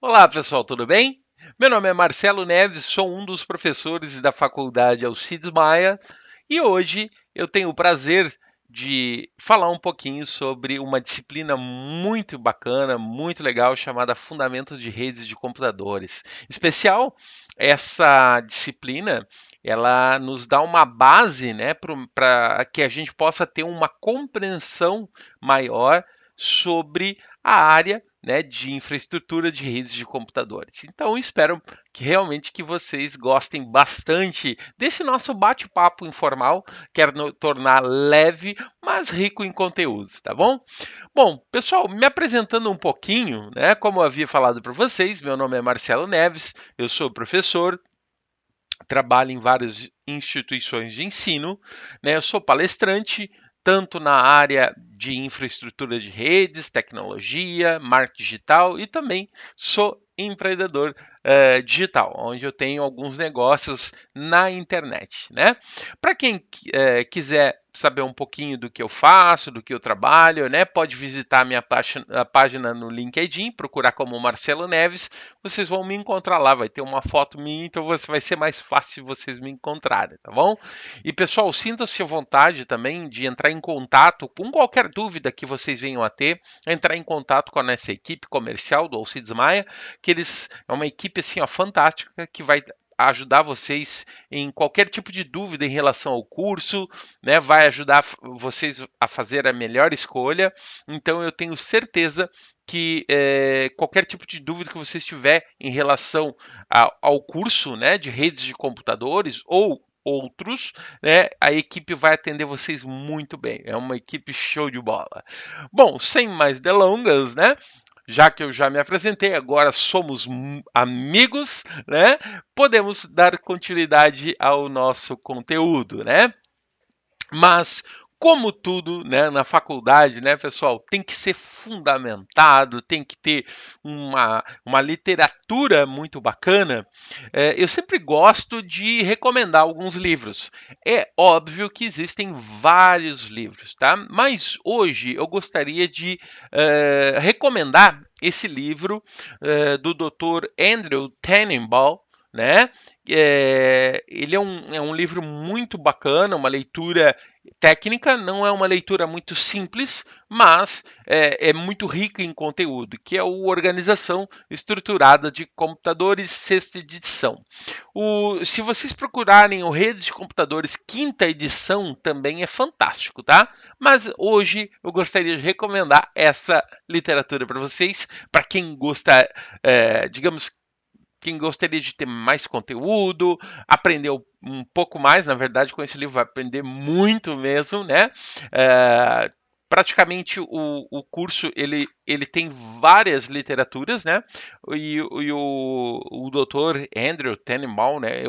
Olá, pessoal, tudo bem? Meu nome é Marcelo Neves, sou um dos professores da Faculdade Alcides Maia e hoje eu tenho o prazer de falar um pouquinho sobre uma disciplina muito bacana, muito legal, chamada Fundamentos de Redes de Computadores. Especial, essa disciplina, ela nos dá uma base, né, para que a gente possa ter uma compreensão maior sobre a área, né, de infraestrutura de redes de computadores. Então, espero que realmente que vocês gostem bastante desse nosso bate-papo informal. Quero tornar leve, mas rico em conteúdos, tá bom? Bom, pessoal, me apresentando um pouquinho, né? Como eu havia falado para vocês, meu nome é Marcelo Neves, eu sou professor, trabalho em várias instituições de ensino, né? Eu sou palestrante, tanto na área de infraestrutura de redes, tecnologia, marketing digital e também sou empreendedor digital, onde eu tenho alguns negócios na internet, né? Para quem quiser saber um pouquinho do que eu faço, do que eu trabalho, né? Pode visitar a página no LinkedIn, procurar como Marcelo Neves, vocês vão me encontrar lá, vai ter uma foto minha, então vai ser mais fácil vocês me encontrarem, tá bom? E pessoal, sintam-se à vontade também de entrar em contato com qualquer dúvida que vocês venham a ter, entrar em contato com a nossa equipe comercial do Alcides Maia, que eles é uma equipe assim, ó, fantástica que vai ajudar vocês em qualquer tipo de dúvida em relação ao curso, né? Vai ajudar vocês a fazer a melhor escolha. Então eu tenho certeza que qualquer tipo de dúvida que você tiver em relação ao curso, né, de redes de computadores ou outros, né, a equipe vai atender vocês muito bem. É uma equipe show de bola. Bom, sem mais delongas, né? Já que eu já me apresentei, agora somos amigos, né? Podemos dar continuidade ao nosso conteúdo, né? Mas, como tudo, né, na faculdade, né, pessoal, tem que ser fundamentado, tem que ter uma literatura muito bacana. Eu sempre gosto de recomendar alguns livros. É óbvio que existem vários livros, tá? Mas hoje eu gostaria de recomendar esse livro do Dr. Andrew Tannenbaum, né? Ele é um livro muito bacana, uma leitura técnica, não é uma leitura muito simples, mas é muito rica em conteúdo, que é o Organização Estruturada de Computadores, sexta edição. Se vocês procurarem o Redes de Computadores, quinta edição, também é fantástico, tá? Mas hoje eu gostaria de recomendar essa literatura para vocês, para quem gosta, digamos, quem gostaria de ter mais conteúdo, aprender um pouco mais, na verdade, com esse livro vai aprender muito mesmo, né? É, praticamente o curso ele tem várias literaturas, né? O doutor Andrew Tannenbaum, né?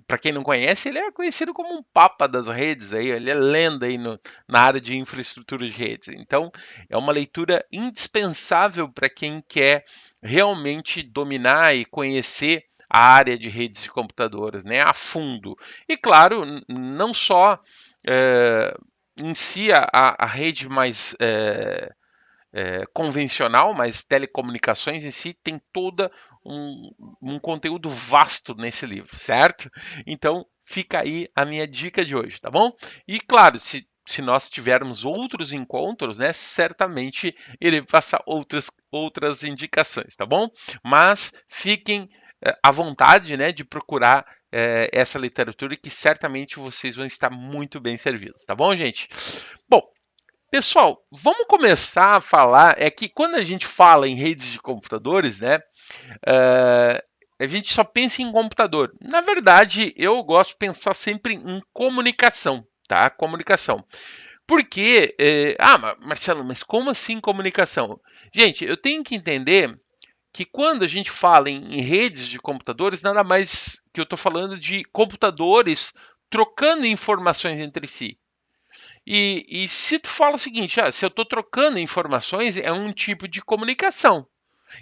Para quem não conhece, ele é conhecido como um papa das redes, aí, ele é lenda aí na área de infraestrutura de redes. Então, é uma leitura indispensável para quem quer realmente dominar e conhecer a área de redes de computadores, né, a fundo. E claro, não só é, em si a rede mais convencional, mas telecomunicações em si tem toda um conteúdo vasto nesse livro, certo? Então fica aí a minha dica de hoje, tá bom? E claro, se nós tivermos outros encontros, né, certamente ele passa outras indicações, tá bom? Mas fiquem à vontade, né, de procurar essa literatura que certamente vocês vão estar muito bem servidos, tá bom, gente? Bom, pessoal, vamos começar a falar. É que quando a gente fala em redes de computadores, né? eh, a gente só pensa em computador. Na verdade, eu gosto de pensar sempre em comunicação, tá? Comunicação. Porque, Marcelo, mas como assim comunicação? Gente, eu tenho que entender que quando a gente fala em redes de computadores, nada mais que eu estou falando de computadores trocando informações entre si. E se tu fala o seguinte, se eu estou trocando informações, é um tipo de comunicação.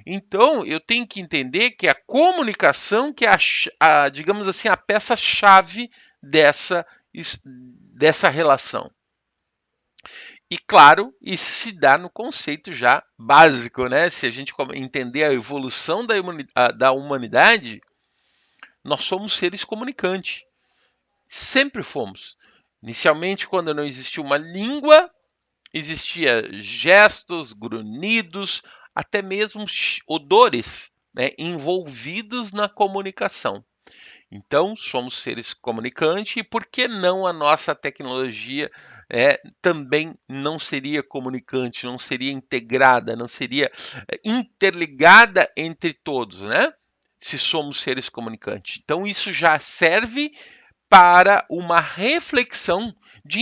Então, eu tenho que entender que a comunicação que é digamos assim, a peça-chave dessa, dessa relação. E claro, isso se dá no conceito já básico, né? Se a gente entender a evolução da humanidade, nós somos seres comunicantes. Sempre fomos. Inicialmente, quando não existia uma língua, existia gestos, grunhidos, até mesmo odores, né, envolvidos na comunicação. Então, somos seres comunicantes e por que não a nossa tecnologia também não seria comunicante, não seria integrada, não seria interligada entre todos, né? Se somos seres comunicantes. Então, isso já serve para uma reflexão de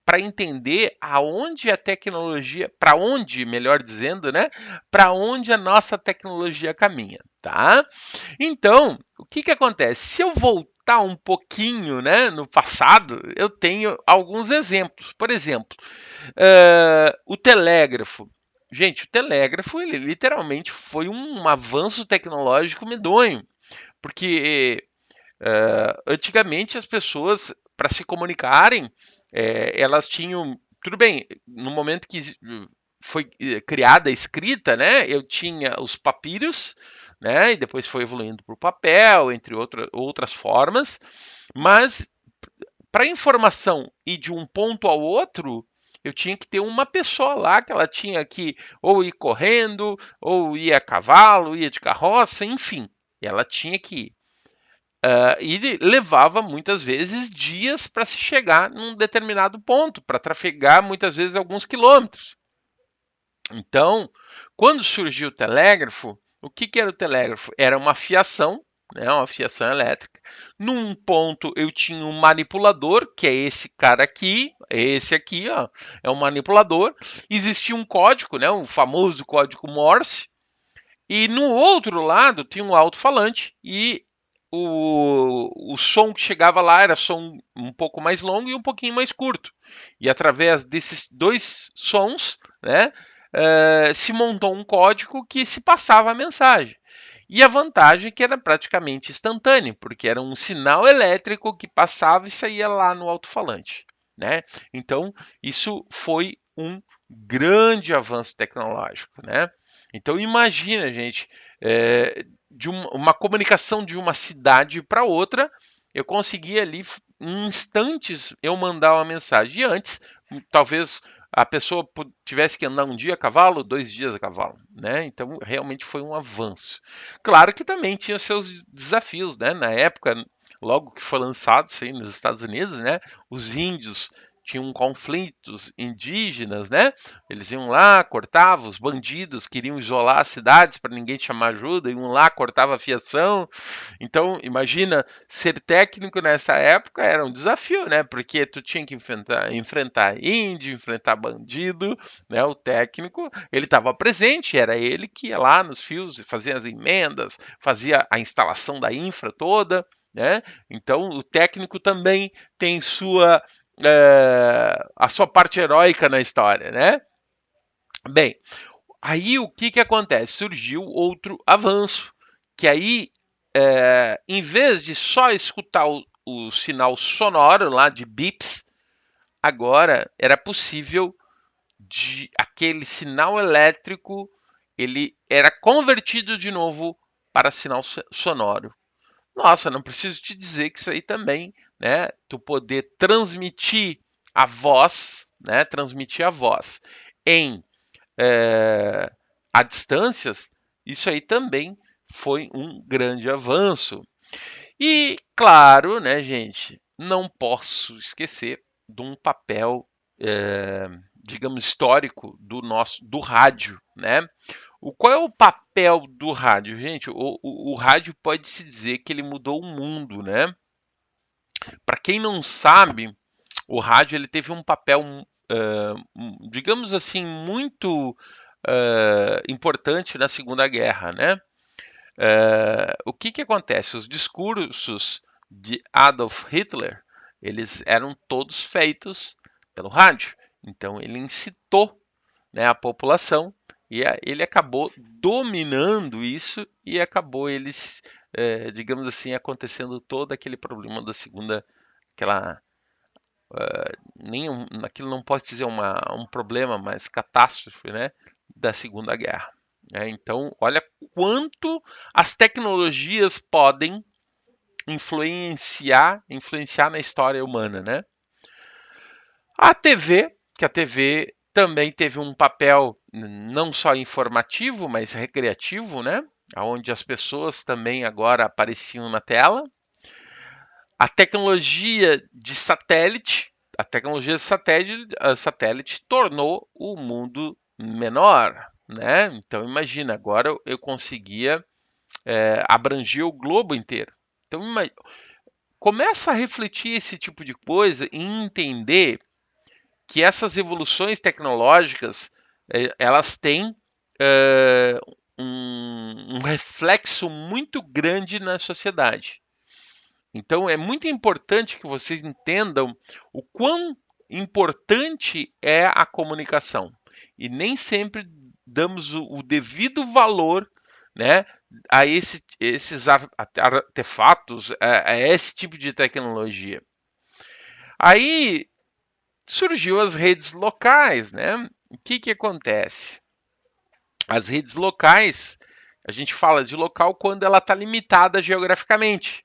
para entender aonde a tecnologia, para onde, melhor dizendo, né? Para onde a nossa tecnologia caminha, tá? Então, o que que acontece? Se eu voltar um pouquinho, né, no passado, eu tenho alguns exemplos. Por exemplo, o telégrafo. Gente, o telégrafo, ele literalmente foi um avanço tecnológico medonho, porque antigamente as pessoas, para se comunicarem, elas tinham. Tudo bem, no momento que foi criada a escrita, né? Eu tinha os papiros, né? E depois foi evoluindo para o papel, entre outras formas. Mas para informação ir de um ponto ao outro, eu tinha que ter uma pessoa lá que ela tinha que ou ir correndo, ou ir a cavalo, ia de carroça, enfim. Ela tinha que ir. E levava muitas vezes dias para se chegar num determinado ponto, para trafegar muitas vezes alguns quilômetros. Então, quando surgiu o telégrafo, o que, que era o telégrafo? Era uma fiação, né, uma fiação elétrica. Num ponto eu tinha um manipulador, que é esse cara aqui, esse aqui, ó, é um manipulador. Existia um código, né, o famoso código Morse, e no outro lado tinha um alto-falante e o som que chegava lá era som um pouco mais longo e um pouquinho mais curto. E através desses dois sons, né, se montou um código que se passava a mensagem. E a vantagem é que era praticamente instantâneo, porque era um sinal elétrico que passava e saía lá no alto-falante, né? Então, isso foi um grande avanço tecnológico, né? Então, imagina, gente, de uma comunicação de uma cidade para outra, eu conseguia ali, em instantes, eu mandar uma mensagem. E antes, talvez a pessoa tivesse que andar um dia a cavalo, 2 dias a cavalo, né? Então, realmente foi um avanço. Claro que também tinha seus desafios, né? Na época, logo que foi lançado isso aí nos Estados Unidos, né? Os índios tinham conflitos indígenas, né? Eles iam lá, cortavam, os bandidos queriam isolar as cidades para ninguém chamar ajuda, iam lá, cortava a fiação. Então, imagina, ser técnico nessa época era um desafio, né? Porque tu tinha que enfrentar índio, enfrentar bandido, né? O técnico, ele estava presente, era ele que ia lá nos fios, fazia as emendas, fazia a instalação da infra toda, né? Então, o técnico também tem a sua parte heróica na história, né? Bem, aí o que que acontece? Surgiu outro avanço, que aí, em vez de só escutar o sinal sonoro lá de bips, agora era possível de aquele sinal elétrico, ele era convertido de novo para sinal sonoro. Nossa, não preciso te dizer que isso aí também, né? Tu poder transmitir a voz, né? Transmitir a voz em a distâncias, isso aí também foi um grande avanço. E claro, né, gente, não posso esquecer de um papel, digamos, histórico do rádio, né? Qual é o papel do rádio, gente? O rádio pode se dizer que ele mudou o mundo, né? Para quem não sabe, o rádio ele teve um papel, digamos assim, muito importante na Segunda Guerra, né? O que que acontece? Os discursos de Adolf Hitler, eles eram todos feitos pelo rádio. Então ele incitou, né, a população e ele acabou dominando isso e acabou eles, digamos assim, acontecendo todo aquele problema da segunda, aquela aquilo não pode dizer um problema, mas catástrofe, né, da Segunda Guerra. Então, olha quanto as tecnologias podem influenciar na história humana, né? A TV, que a TV também teve um papel não só informativo, mas recreativo, né? Onde as pessoas também agora apareciam na tela. A tecnologia de satélite, a tecnologia de satélite tornou o mundo menor, né? Então imagina, agora eu conseguia abranger o globo inteiro. Então começa a refletir esse tipo de coisa e entender que essas evoluções tecnológicas elas têm um reflexo muito grande na sociedade. Então é muito importante que vocês entendam o quão importante é a comunicação. E nem sempre damos o devido valor, né, a esses artefatos, a esse tipo de tecnologia. Aí surgiu as redes locais, né? O que acontece? As redes locais, a gente fala de local quando ela está limitada geograficamente.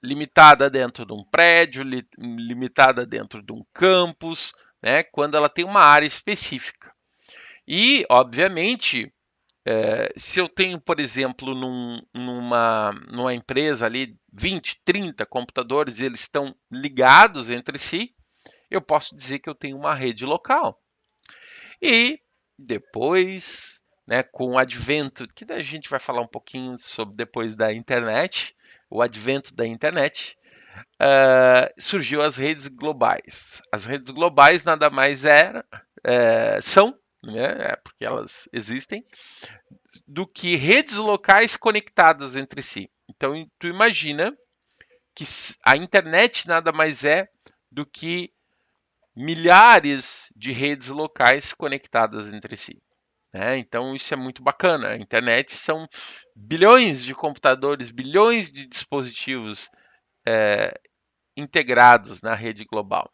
Limitada dentro de um prédio, limitada dentro de um campus, né? Quando ela tem uma área específica. E, obviamente, se eu tenho, por exemplo, numa empresa ali 20, 30 computadores e eles estão ligados entre si, eu posso dizer que eu tenho uma rede local. E depois, né, com o advento, que a gente vai falar um pouquinho sobre depois da internet, o advento da internet, surgiu as redes globais. As redes globais nada mais são, né, porque elas existem, do que redes locais conectadas entre si. Então, tu imagina que a internet nada mais é do que milhares de redes locais conectadas entre si. Né? Então, isso é muito bacana. A internet são bilhões de computadores, bilhões de dispositivos integrados na rede global.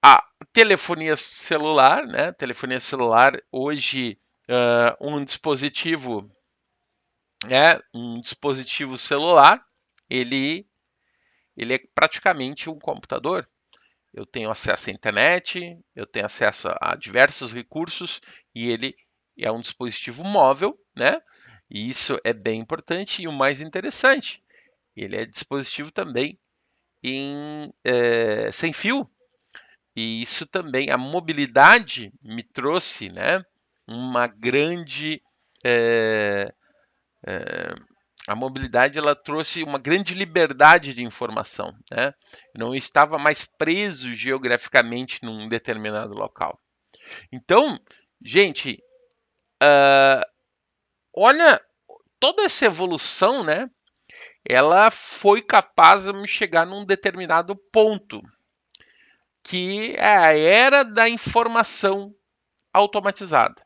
A telefonia celular, né? Telefonia celular hoje um dispositivo celular, ele é praticamente um computador. Eu tenho acesso à internet, eu tenho acesso a diversos recursos e ele é um dispositivo móvel, né? E isso é bem importante e o mais interessante, ele é dispositivo também sem fio. E isso também, a mobilidade me trouxe, né? Uma grande é, a mobilidade ela trouxe uma grande liberdade de informação, né? Não estava mais preso geograficamente num determinado local. Então, gente, olha toda essa evolução, né? Ela foi capaz de me chegar num determinado ponto, que é a era da informação automatizada.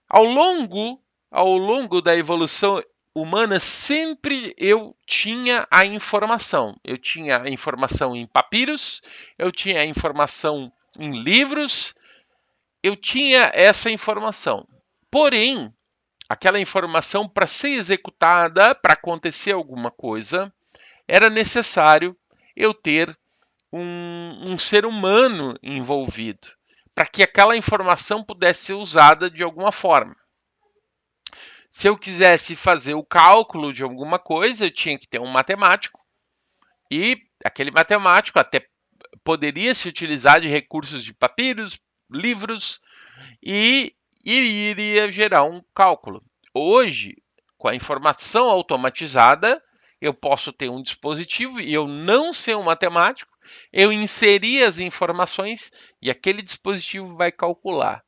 Ao longo, ao longo da evolução humana, sempre eu tinha a informação. Eu tinha a informação em papiros, eu tinha a informação em livros, eu tinha essa informação. Porém, aquela informação, para ser executada, para acontecer alguma coisa, era necessário eu ter um ser humano envolvido, para que aquela informação pudesse ser usada de alguma forma. Se eu quisesse fazer o cálculo de alguma coisa, eu tinha que ter um matemático, e aquele matemático até poderia se utilizar de recursos de papiros, livros, e iria gerar um cálculo. Hoje, com a informação automatizada, eu posso ter um dispositivo e eu não ser um matemático, eu inserir as informações e aquele dispositivo vai calcular.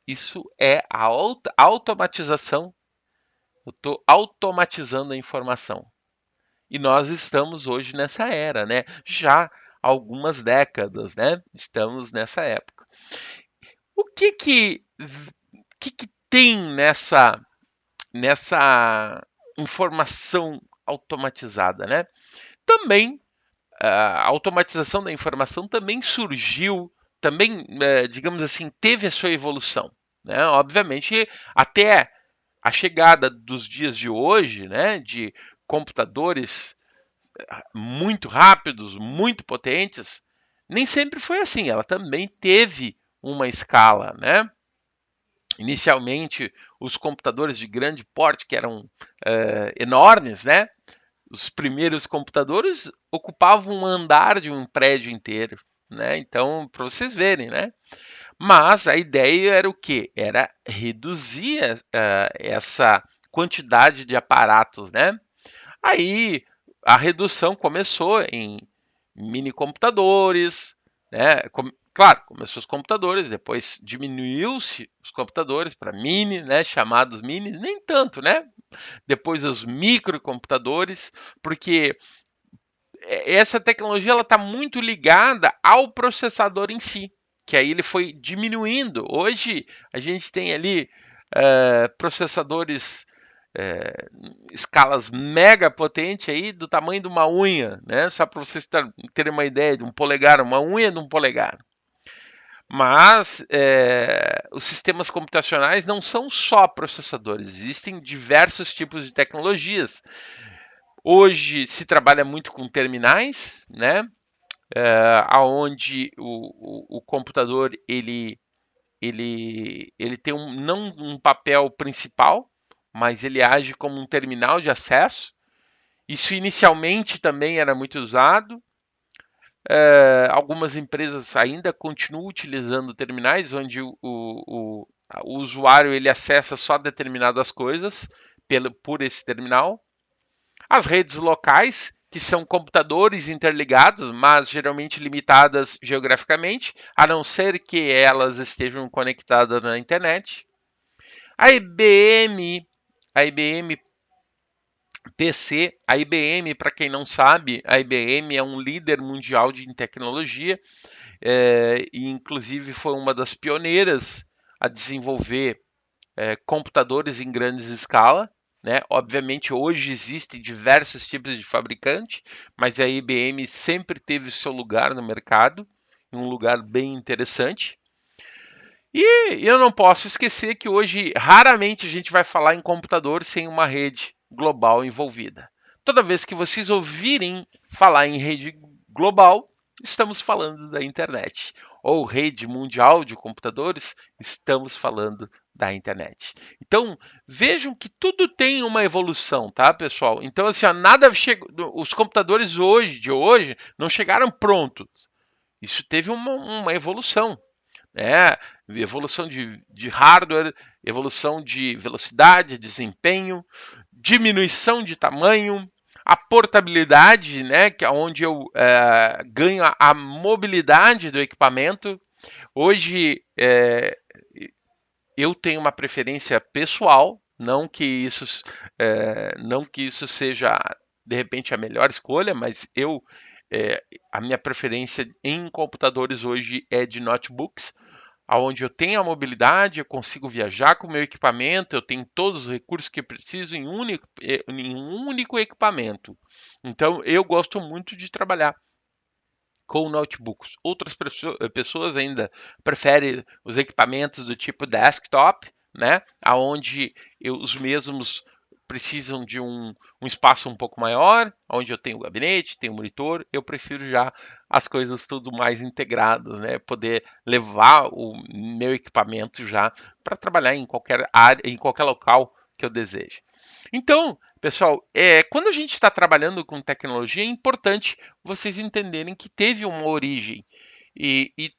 Isso é a automatização. Eu estou automatizando a informação. E nós estamos hoje nessa era, né? Já há algumas décadas, né? Estamos nessa época. O que tem nessa informação automatizada, né? Também a automatização da informação também surgiu, também, digamos assim, teve a sua evolução, né? Obviamente, até a chegada dos dias de hoje, né, de computadores muito rápidos, muito potentes, nem sempre foi assim. Ela também teve uma escala, né? Inicialmente, os computadores de grande porte, que eram enormes, né? Os primeiros computadores ocupavam um andar de um prédio inteiro, né? Então, para vocês verem, né? Mas a ideia era o quê? Era reduzir essa quantidade de aparatos, né? Aí a redução começou em mini computadores, né? Claro, começou os computadores, depois diminuiu-se os computadores para mini, né? Chamados mini, nem tanto, né? Depois os microcomputadores, porque essa tecnologia ela está muito ligada ao processador em si, que aí ele foi diminuindo. Hoje a gente tem ali processadores escalas mega potentes aí do tamanho de uma unha, né? Só para vocês terem uma ideia de um polegar, uma unha de um polegar. Mas os sistemas computacionais não são só processadores, existem diversos tipos de tecnologias. Hoje se trabalha muito com terminais, né? Aonde o computador ele tem não um papel principal, mas ele age como um terminal de acesso. Isso inicialmente também era muito usado. Algumas empresas ainda continuam utilizando terminais onde o usuário ele acessa só determinadas coisas por esse terminal. As redes locais, que são computadores interligados, mas geralmente limitadas geograficamente, a não ser que elas estejam conectadas na internet. A IBM, a IBM PC, a IBM, para quem não sabe, a IBM é um líder mundial de tecnologia e inclusive foi uma das pioneiras a desenvolver computadores em grandes escala. Né? Obviamente, hoje existem diversos tipos de fabricante, mas a IBM sempre teve seu lugar no mercado, um lugar bem interessante. E eu não posso esquecer que hoje raramente a gente vai falar em computador sem uma rede global envolvida. Toda vez que vocês ouvirem falar em rede global, estamos falando da internet. Ou rede mundial de computadores, estamos falando da internet. Então, vejam que tudo tem uma evolução, tá, pessoal? Então, assim, nada chegou. Os computadores de hoje não chegaram prontos. Isso teve uma evolução. Né? Evolução de hardware, evolução de velocidade, desempenho, diminuição de tamanho, a portabilidade, né, que é onde eu ganho a mobilidade do equipamento. Hoje eu tenho uma preferência pessoal, não que isso seja de repente a melhor escolha, mas a minha preferência em computadores hoje é de notebooks, onde eu tenho a mobilidade, eu consigo viajar com o meu equipamento, eu tenho todos os recursos que eu preciso em um único equipamento. Então, eu gosto muito de trabalhar com notebooks. Outras pessoas ainda preferem os equipamentos do tipo desktop, né, aonde os mesmos precisam de um espaço um pouco maior, onde eu tenho o gabinete, tenho o monitor, eu prefiro já as coisas tudo mais integradas, né? Poder levar o meu equipamento já para trabalhar em qualquer área, em qualquer local que eu deseje. Então, pessoal, quando a gente está trabalhando com tecnologia, é importante vocês entenderem que teve uma origem. E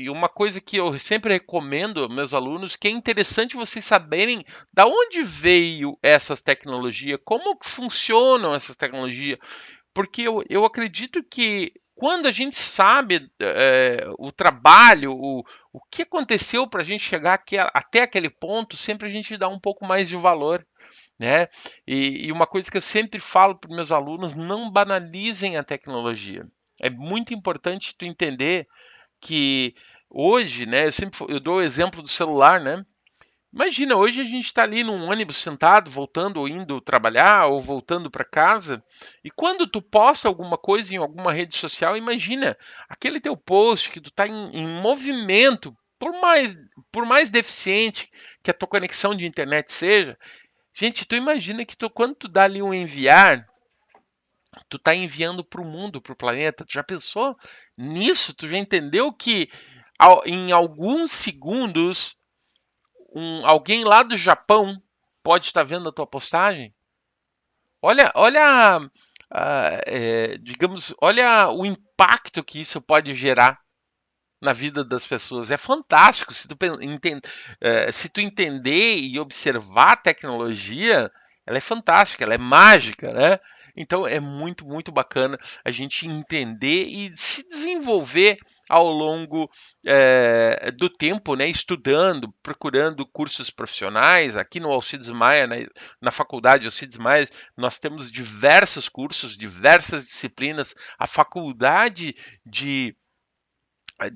uma coisa que eu sempre recomendo aos meus alunos, que é interessante vocês saberem da onde veio essas tecnologias, como que funcionam essas tecnologias, porque eu acredito que quando a gente sabe o trabalho, o que aconteceu para a gente chegar até aquele ponto, sempre a gente dá um pouco mais de valor. Né? E uma coisa que eu sempre falo para os meus alunos, não banalizem a tecnologia. É muito importante tu entender que hoje, né, eu dou o exemplo do celular, né? Imagina, hoje a gente está ali num ônibus sentado, voltando ou indo trabalhar ou voltando para casa, e quando tu posta alguma coisa em alguma rede social, imagina aquele teu post que tu está em movimento, por mais deficiente que a tua conexão de internet seja, gente, tu imagina que quando tu dá ali um enviar, tu está enviando para o mundo, para o planeta. Tu já pensou nisso? Tu já entendeu que em alguns segundos alguém lá do Japão pode estar vendo a tua postagem? Olha, digamos, olha o impacto que isso pode gerar na vida das pessoas. É fantástico se tu entender e observar a tecnologia, ela é fantástica, ela é mágica, né? Então é muito, muito bacana a gente entender e se desenvolver ao longo do tempo, né? Estudando, procurando cursos profissionais. Aqui no Alcides Maia, na faculdade Alcides Maia, nós temos diversos cursos, diversas disciplinas. A faculdade de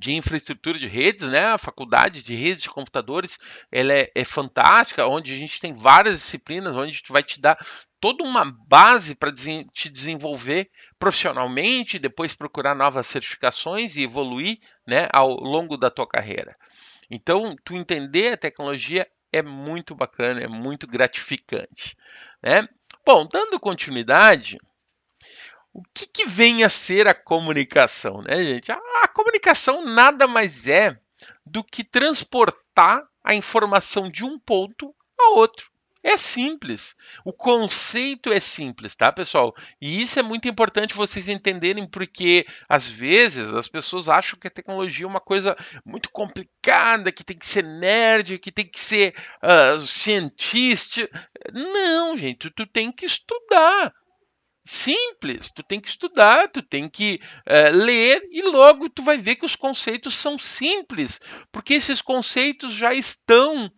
infraestrutura de redes, né? A faculdade de redes de computadores, ela é fantástica, onde a gente tem várias disciplinas, onde a gente vai te dar toda uma base para te desenvolver profissionalmente, depois procurar novas certificações e evoluir, né, ao longo da tua carreira. Então, tu entender a tecnologia é muito bacana, é muito gratificante, né? Bom, dando continuidade, o que vem a ser a comunicação, né, gente? A comunicação nada mais é do que transportar a informação de um ponto a outro. É simples. O conceito é simples, tá, pessoal? E isso é muito importante vocês entenderem, porque às vezes as pessoas acham que a tecnologia é uma coisa muito complicada, que tem que ser nerd, que tem que ser cientista. Não, gente, tu tem que estudar. Simples, tu tem que estudar, tu tem que ler e logo tu vai ver que os conceitos são simples, porque esses conceitos já estão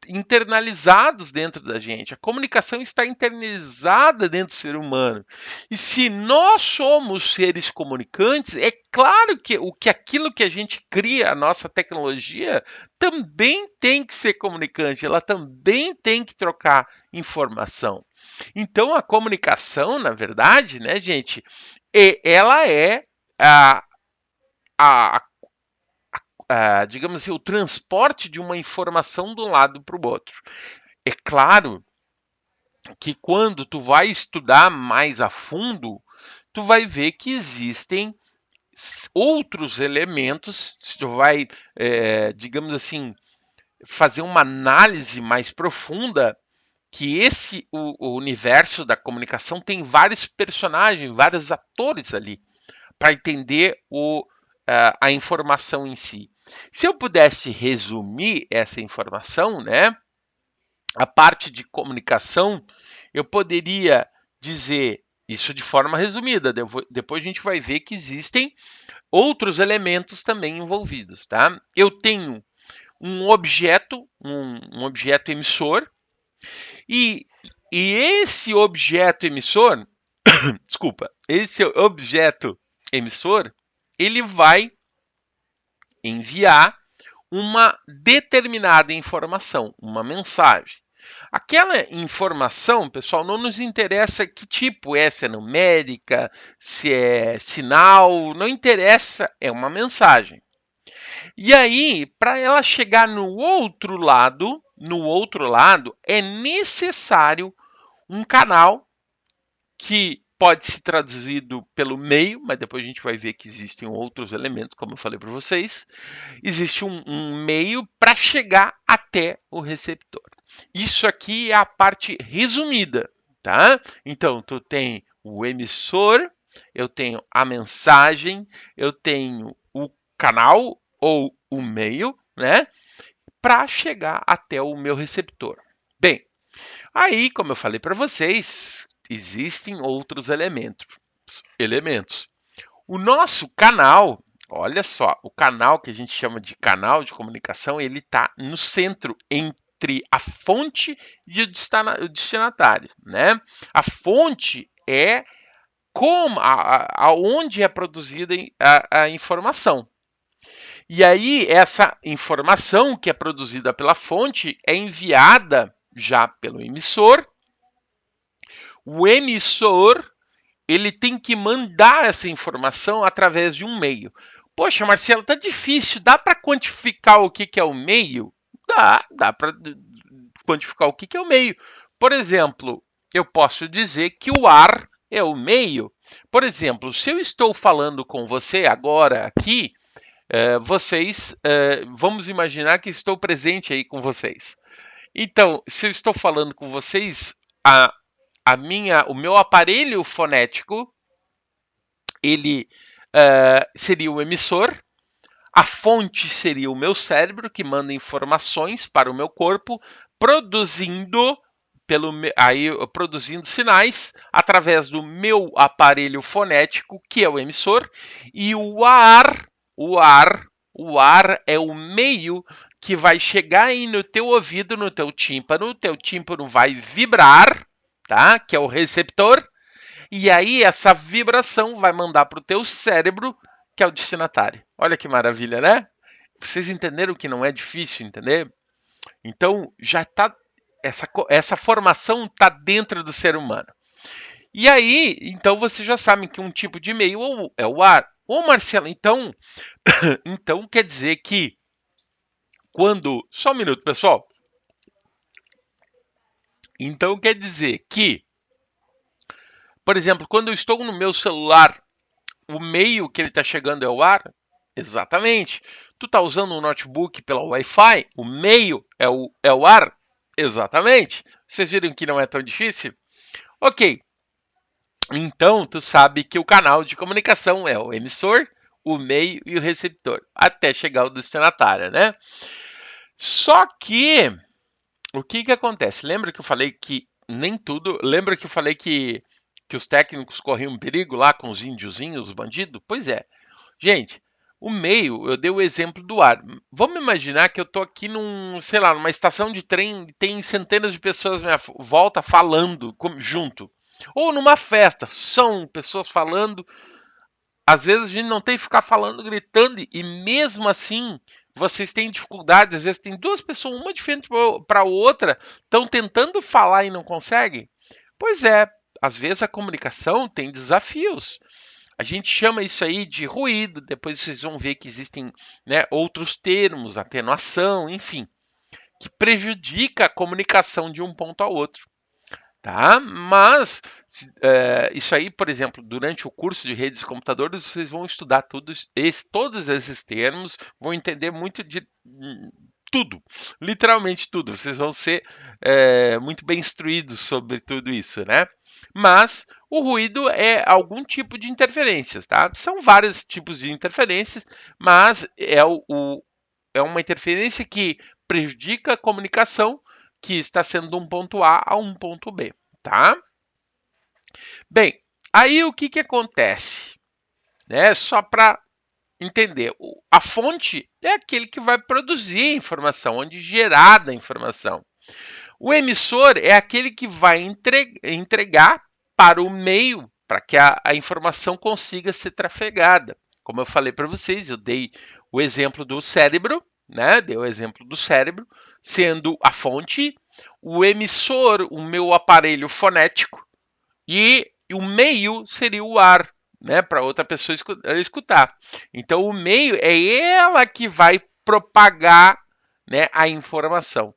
internalizados dentro da gente. A comunicação está internalizada dentro do ser humano. E se nós somos seres comunicantes, é claro que aquilo que a gente cria, a nossa tecnologia, também tem que ser comunicante, ela também tem que trocar informação. Então a comunicação, na verdade, né, gente, ela é a, a, digamos assim, o transporte de uma informação de um lado para o outro. É claro que quando tu vai estudar mais a fundo, tu vai ver que existem outros elementos, tu vai, digamos assim, fazer uma análise mais profunda que o universo da comunicação tem vários personagens, vários atores ali para entender a informação em si. Se eu pudesse resumir essa informação, né, a parte de comunicação, eu poderia dizer isso de forma resumida. Depois a gente vai ver que existem outros elementos também envolvidos, tá? Eu tenho um objeto emissor, e, e esse objeto emissor, desculpa, esse objeto emissor, ele vai enviar uma determinada informação, uma mensagem. Aquela informação, pessoal, não nos interessa que tipo é, se é numérica, se é sinal, não interessa, é uma mensagem. E aí, para ela chegar no outro lado é necessário um canal que pode ser traduzido pelo meio, mas depois a gente vai ver que existem outros elementos, como eu falei para vocês. Existe um meio para chegar até o receptor. Isso aqui é a parte resumida, tá? Então, tu tem o emissor, eu tenho a mensagem, eu tenho o canal ou o meio, né? Para chegar até o meu receptor. Bem, aí, como eu falei para vocês, existem outros elementos. O nosso canal, olha só, o canal que a gente chama de canal de comunicação, ele está no centro entre a fonte e o destinatário, né? A fonte é aonde é produzida a informação. E aí, essa informação que é produzida pela fonte é enviada já pelo emissor. O emissor, ele tem que mandar essa informação através de um meio. Poxa, Marcelo, tá difícil. Dá para quantificar o que é o meio? Dá para quantificar o que é o meio. Por exemplo, eu posso dizer que o ar é o meio. Por exemplo, se eu estou falando com você agora aqui, vamos imaginar que estou presente aí com vocês. Então, se eu estou falando com vocês, o meu aparelho fonético, ele seria o emissor, a fonte seria o meu cérebro, que manda informações para o meu corpo, produzindo produzindo sinais através do meu aparelho fonético, que é o emissor, e o ar é o meio que vai chegar aí no teu ouvido, no teu tímpano vai vibrar, tá? Que é o receptor, e aí essa vibração vai mandar para o teu cérebro, que é o destinatário. Olha que maravilha, né? Vocês entenderam que não é difícil entender? Então já está essa formação está dentro do ser humano. E aí, então vocês já sabem que um tipo de meio é o ar. Ô Marcelo, então quer dizer que quando. Só um minuto, pessoal. Então quer dizer que, por exemplo, quando eu estou no meu celular, o meio que ele está chegando é o ar? Exatamente. Tu está usando um notebook pela Wi-Fi? O meio é o ar? Exatamente. Vocês viram que não é tão difícil? Ok. Então, tu sabe que o canal de comunicação é o emissor, o meio e o receptor, até chegar ao destinatário, né? Só que, o que acontece? Lembra que eu falei que nem tudo... Lembra que eu falei que os técnicos corriam perigo lá com os índiozinhos, os bandidos? Pois é. Gente, o meio, eu dei o exemplo do ar. Vamos imaginar que eu tô aqui numa estação de trem e tem centenas de pessoas à minha volta falando junto. Ou numa festa, são pessoas falando. Às vezes a gente não tem que ficar falando, gritando, e mesmo assim vocês têm dificuldade. Às vezes tem duas pessoas, uma diferente para a outra, estão tentando falar e não conseguem. Pois é, às vezes a comunicação tem desafios. A gente chama isso aí de ruído, depois vocês vão ver que existem, né, outros termos, atenuação, enfim, que prejudica a comunicação de um ponto ao outro. Tá? Mas isso aí, por exemplo, durante o curso de redes de computadores, vocês vão estudar todos esses termos, vão entender muito de tudo, literalmente tudo. Vocês vão ser muito bem instruídos sobre tudo isso, né? Mas o ruído é algum tipo de interferências, tá? São vários tipos de interferências, mas é uma interferência que prejudica a comunicação que está sendo de um ponto A a um ponto B, tá? Bem, aí o que acontece? Né? Só para entender, a fonte é aquele que vai produzir a informação, onde é gerada a informação. O emissor é aquele que vai entregar para o meio, para que a informação consiga ser trafegada. Como eu falei para vocês, eu dei o exemplo do cérebro, né? Dei o exemplo do cérebro, sendo a fonte, o emissor, o meu aparelho fonético, e o meio seria o ar, né? Para outra pessoa escutar. Então, o meio é ela que vai propagar, né, a informação.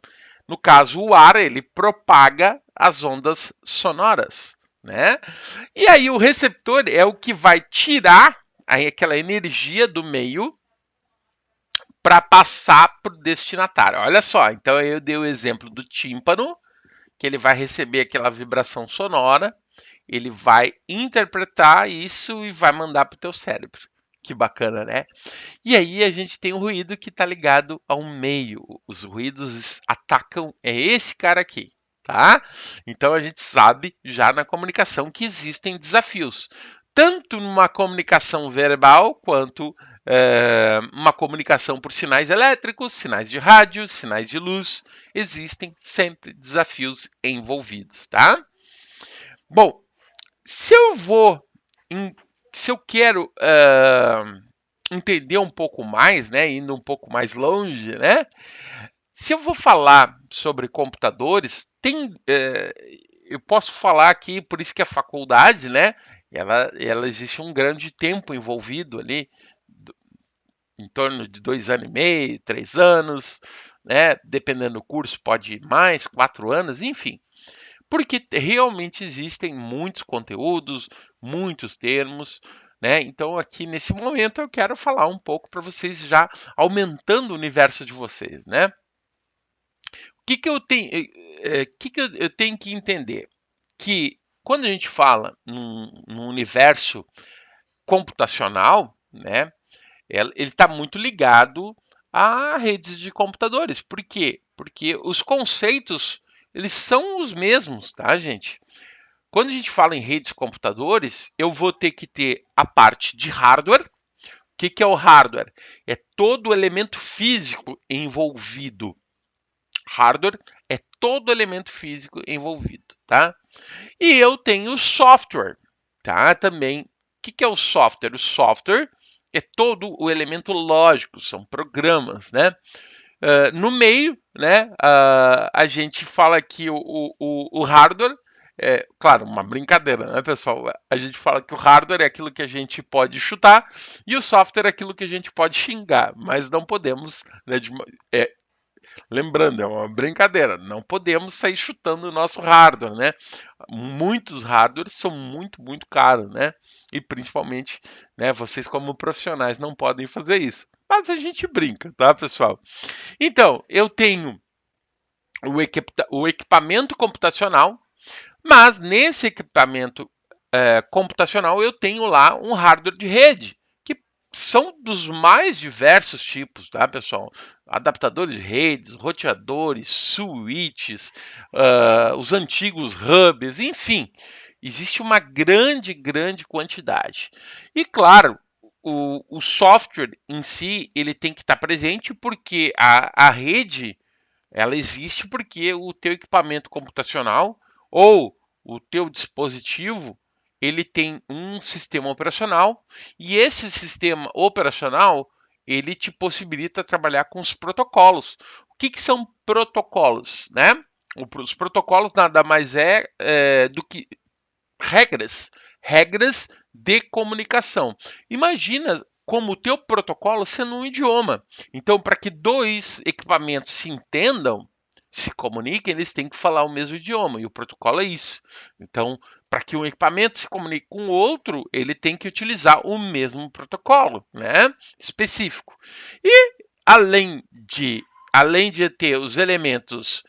No caso, o ar, ele propaga as ondas sonoras, né? E aí o receptor é o que vai tirar aquela energia do meio para passar para o destinatário. Olha só, então eu dei o exemplo do tímpano, que ele vai receber aquela vibração sonora, ele vai interpretar isso e vai mandar para o teu cérebro. Que bacana, né? E aí a gente tem um ruído que está ligado ao meio. Os ruídos atacam esse cara aqui, tá? Então a gente sabe já na comunicação que existem desafios, tanto numa comunicação verbal quanto uma comunicação por sinais elétricos, sinais de rádio, sinais de luz. Existem sempre desafios envolvidos, tá? Bom, se eu quero entender um pouco mais, né, indo um pouco mais longe, né? Se eu vou falar sobre computadores, eu posso falar aqui, por isso que a faculdade, né, ela existe um grande tempo envolvido ali, em torno de 2 anos e meio, 3 anos, né, dependendo do curso, pode ir mais, 4 anos, enfim. Porque realmente existem muitos conteúdos, muitos termos, né? Então aqui nesse momento eu quero falar um pouco para vocês já aumentando o universo de vocês, né? Que eu tenho, eu tenho que entender? Que quando a gente fala num universo computacional, né, ele está muito ligado a redes de computadores. Por quê? Porque os conceitos eles são os mesmos, tá, gente? Quando a gente fala em redes de computadores, eu vou ter que ter a parte de hardware. O que é o hardware? É todo o elemento físico envolvido. Hardware é todo elemento físico envolvido, tá? E eu tenho software, tá? Também. O que é o software? O software é todo o elemento lógico, são programas, né? No meio, né? A gente fala que o hardware claro, uma brincadeira, né, pessoal? A gente fala que o hardware é aquilo que a gente pode chutar e o software é aquilo que a gente pode xingar, mas não podemos, né, lembrando, é uma brincadeira, não podemos sair chutando o nosso hardware, né? Muitos hardwares são muito, muito caros, né? E principalmente, né, vocês como profissionais não podem fazer isso. Mas a gente brinca, tá, pessoal? Então, eu tenho o equipamento computacional, mas nesse equipamento computacional eu tenho lá um hardware de rede, que são dos mais diversos tipos, tá, pessoal? Adaptadores de redes, roteadores, switches, os antigos hubs, enfim, existe uma grande, grande quantidade. E claro, o software em si ele tem que estar presente porque a rede ela existe porque o teu equipamento computacional ou o teu dispositivo ele tem um sistema operacional e esse sistema operacional ele te possibilita trabalhar com os protocolos. O que são protocolos, né? Os protocolos nada mais do que regras de comunicação. Imagina como o teu protocolo sendo um idioma. Então, para que dois equipamentos se entendam, se comuniquem, eles têm que falar o mesmo idioma, e o protocolo é isso. Então, para que um equipamento se comunique com o outro, ele tem que utilizar o mesmo protocolo, né? Específico. E além de ter os elementos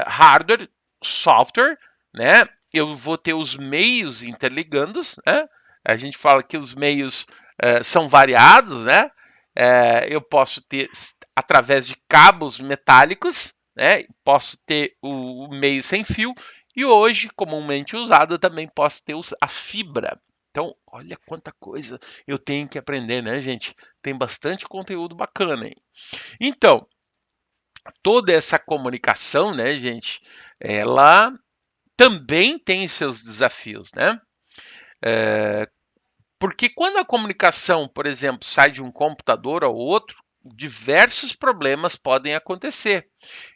hardware, software, né? Eu vou ter os meios interligandos, né? A gente fala que os meios são variados, né? Eu posso ter através de cabos metálicos, né? Posso ter o meio sem fio e hoje, comumente usado, eu também posso ter a fibra. Então, olha quanta coisa eu tenho que aprender, né, gente? Tem bastante conteúdo bacana aí. Então, toda essa comunicação, né, gente, ela também tem seus desafios, né? Porque quando a comunicação, por exemplo, sai de um computador ao outro, diversos problemas podem acontecer.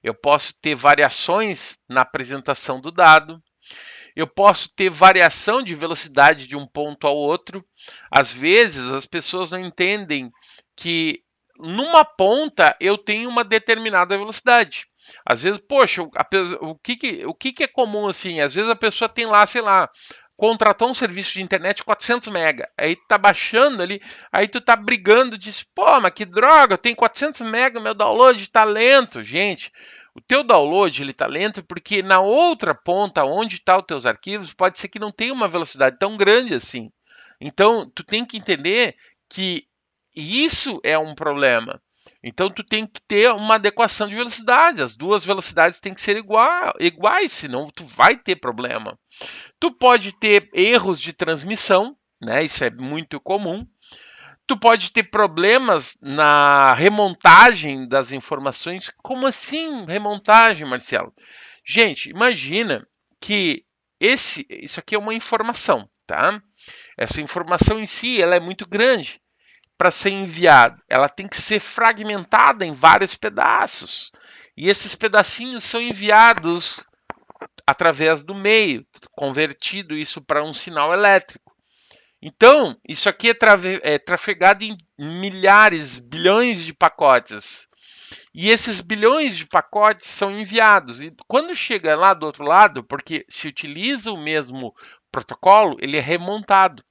Eu posso ter variações na apresentação do dado, eu posso ter variação de velocidade de um ponto ao outro. Às vezes as pessoas não entendem que numa ponta eu tenho uma determinada velocidade. Às vezes, poxa, o que é comum assim? Às vezes a pessoa tem lá, sei lá, contratou um serviço de internet 400 mega, aí tu tá baixando ali, aí tu tá brigando, diz, pô, mas que droga, eu tenho 400 mega, meu download tá lento. Gente, o teu download ele tá lento porque na outra ponta, onde estão os teus arquivos, pode ser que não tenha uma velocidade tão grande assim. Então, tu tem que entender que isso é um problema. Então, tu tem que ter uma adequação de velocidade. As duas velocidades têm que ser iguais, senão tu vai ter problema. Tu pode ter erros de transmissão, né? Isso é muito comum. Tu pode ter problemas na remontagem das informações. Como assim remontagem, Marcelo? Gente, imagina que isso aqui é uma informação, tá? Essa informação em si ela é muito grande. para ser enviado? Ela tem que ser fragmentada em vários pedaços. E esses pedacinhos são enviados através do meio, convertido isso para um sinal elétrico. Então, isso aqui é trafegado em milhares, bilhões de pacotes. E esses bilhões de pacotes são enviados. E quando chega lá do outro lado, porque se utiliza o mesmo protocolo, ele é remontado.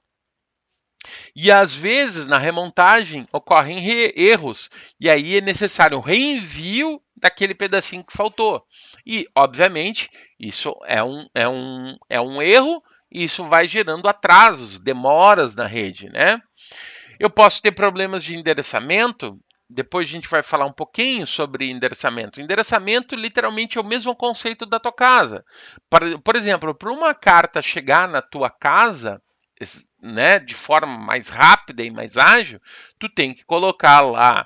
E às vezes, na remontagem, ocorrem erros. E aí é necessário um reenvio daquele pedacinho que faltou. E, obviamente, isso é um erro, e isso vai gerando atrasos, demoras na rede, né? Eu posso ter problemas de endereçamento. Depois a gente vai falar um pouquinho sobre endereçamento. Endereçamento literalmente é o mesmo conceito da tua casa. Por exemplo, para uma carta chegar na tua casa, né, de forma mais rápida e mais ágil, tu tem que colocar lá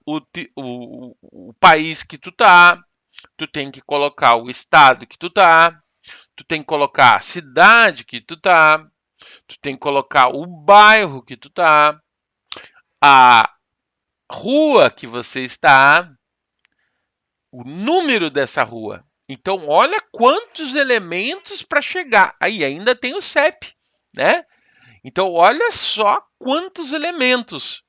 o país que tu tá, tu tem que colocar o estado que tu tá, tu tem que colocar a cidade que tu tá, tu tem que colocar o bairro que tu tá, a rua que você está, o número dessa rua. Então, olha quantos elementos para chegar. Aí ainda tem o CEP, né? Então, olha só quantos elementos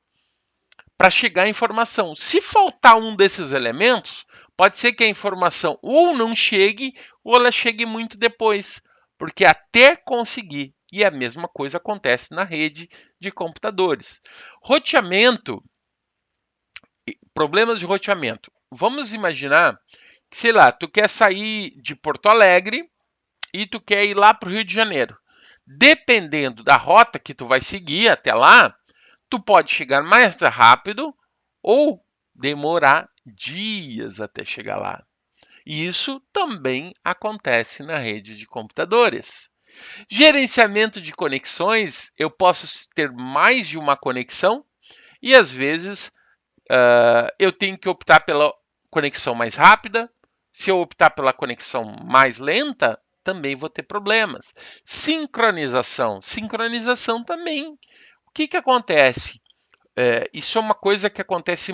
para chegar a informação. Se faltar um desses elementos, pode ser que a informação ou não chegue ou ela chegue muito depois, porque até conseguir. E a mesma coisa acontece na rede de computadores. Roteamento, problemas de roteamento. Vamos imaginar que, sei lá, tu quer sair de Porto Alegre e tu quer ir lá para o Rio de Janeiro. Dependendo da rota que tu vai seguir até lá, tu pode chegar mais rápido ou demorar dias até chegar lá. E isso também acontece na rede de computadores. Gerenciamento de conexões, eu posso ter mais de uma conexão e às vezes eu tenho que optar pela conexão mais rápida. Se eu optar pela conexão mais lenta, também vou ter problemas. Sincronização. Sincronização também. O que acontece? Isso é uma coisa que acontece,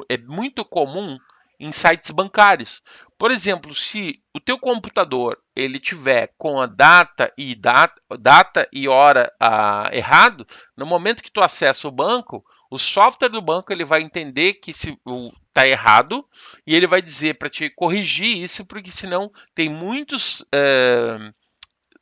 é muito comum em sites bancários. Por exemplo, se o teu computador ele tiver com a data e hora errado, no momento que tu acessa o banco, o software do banco ele vai entender que está errado e ele vai dizer para te corrigir isso, porque senão tem muitos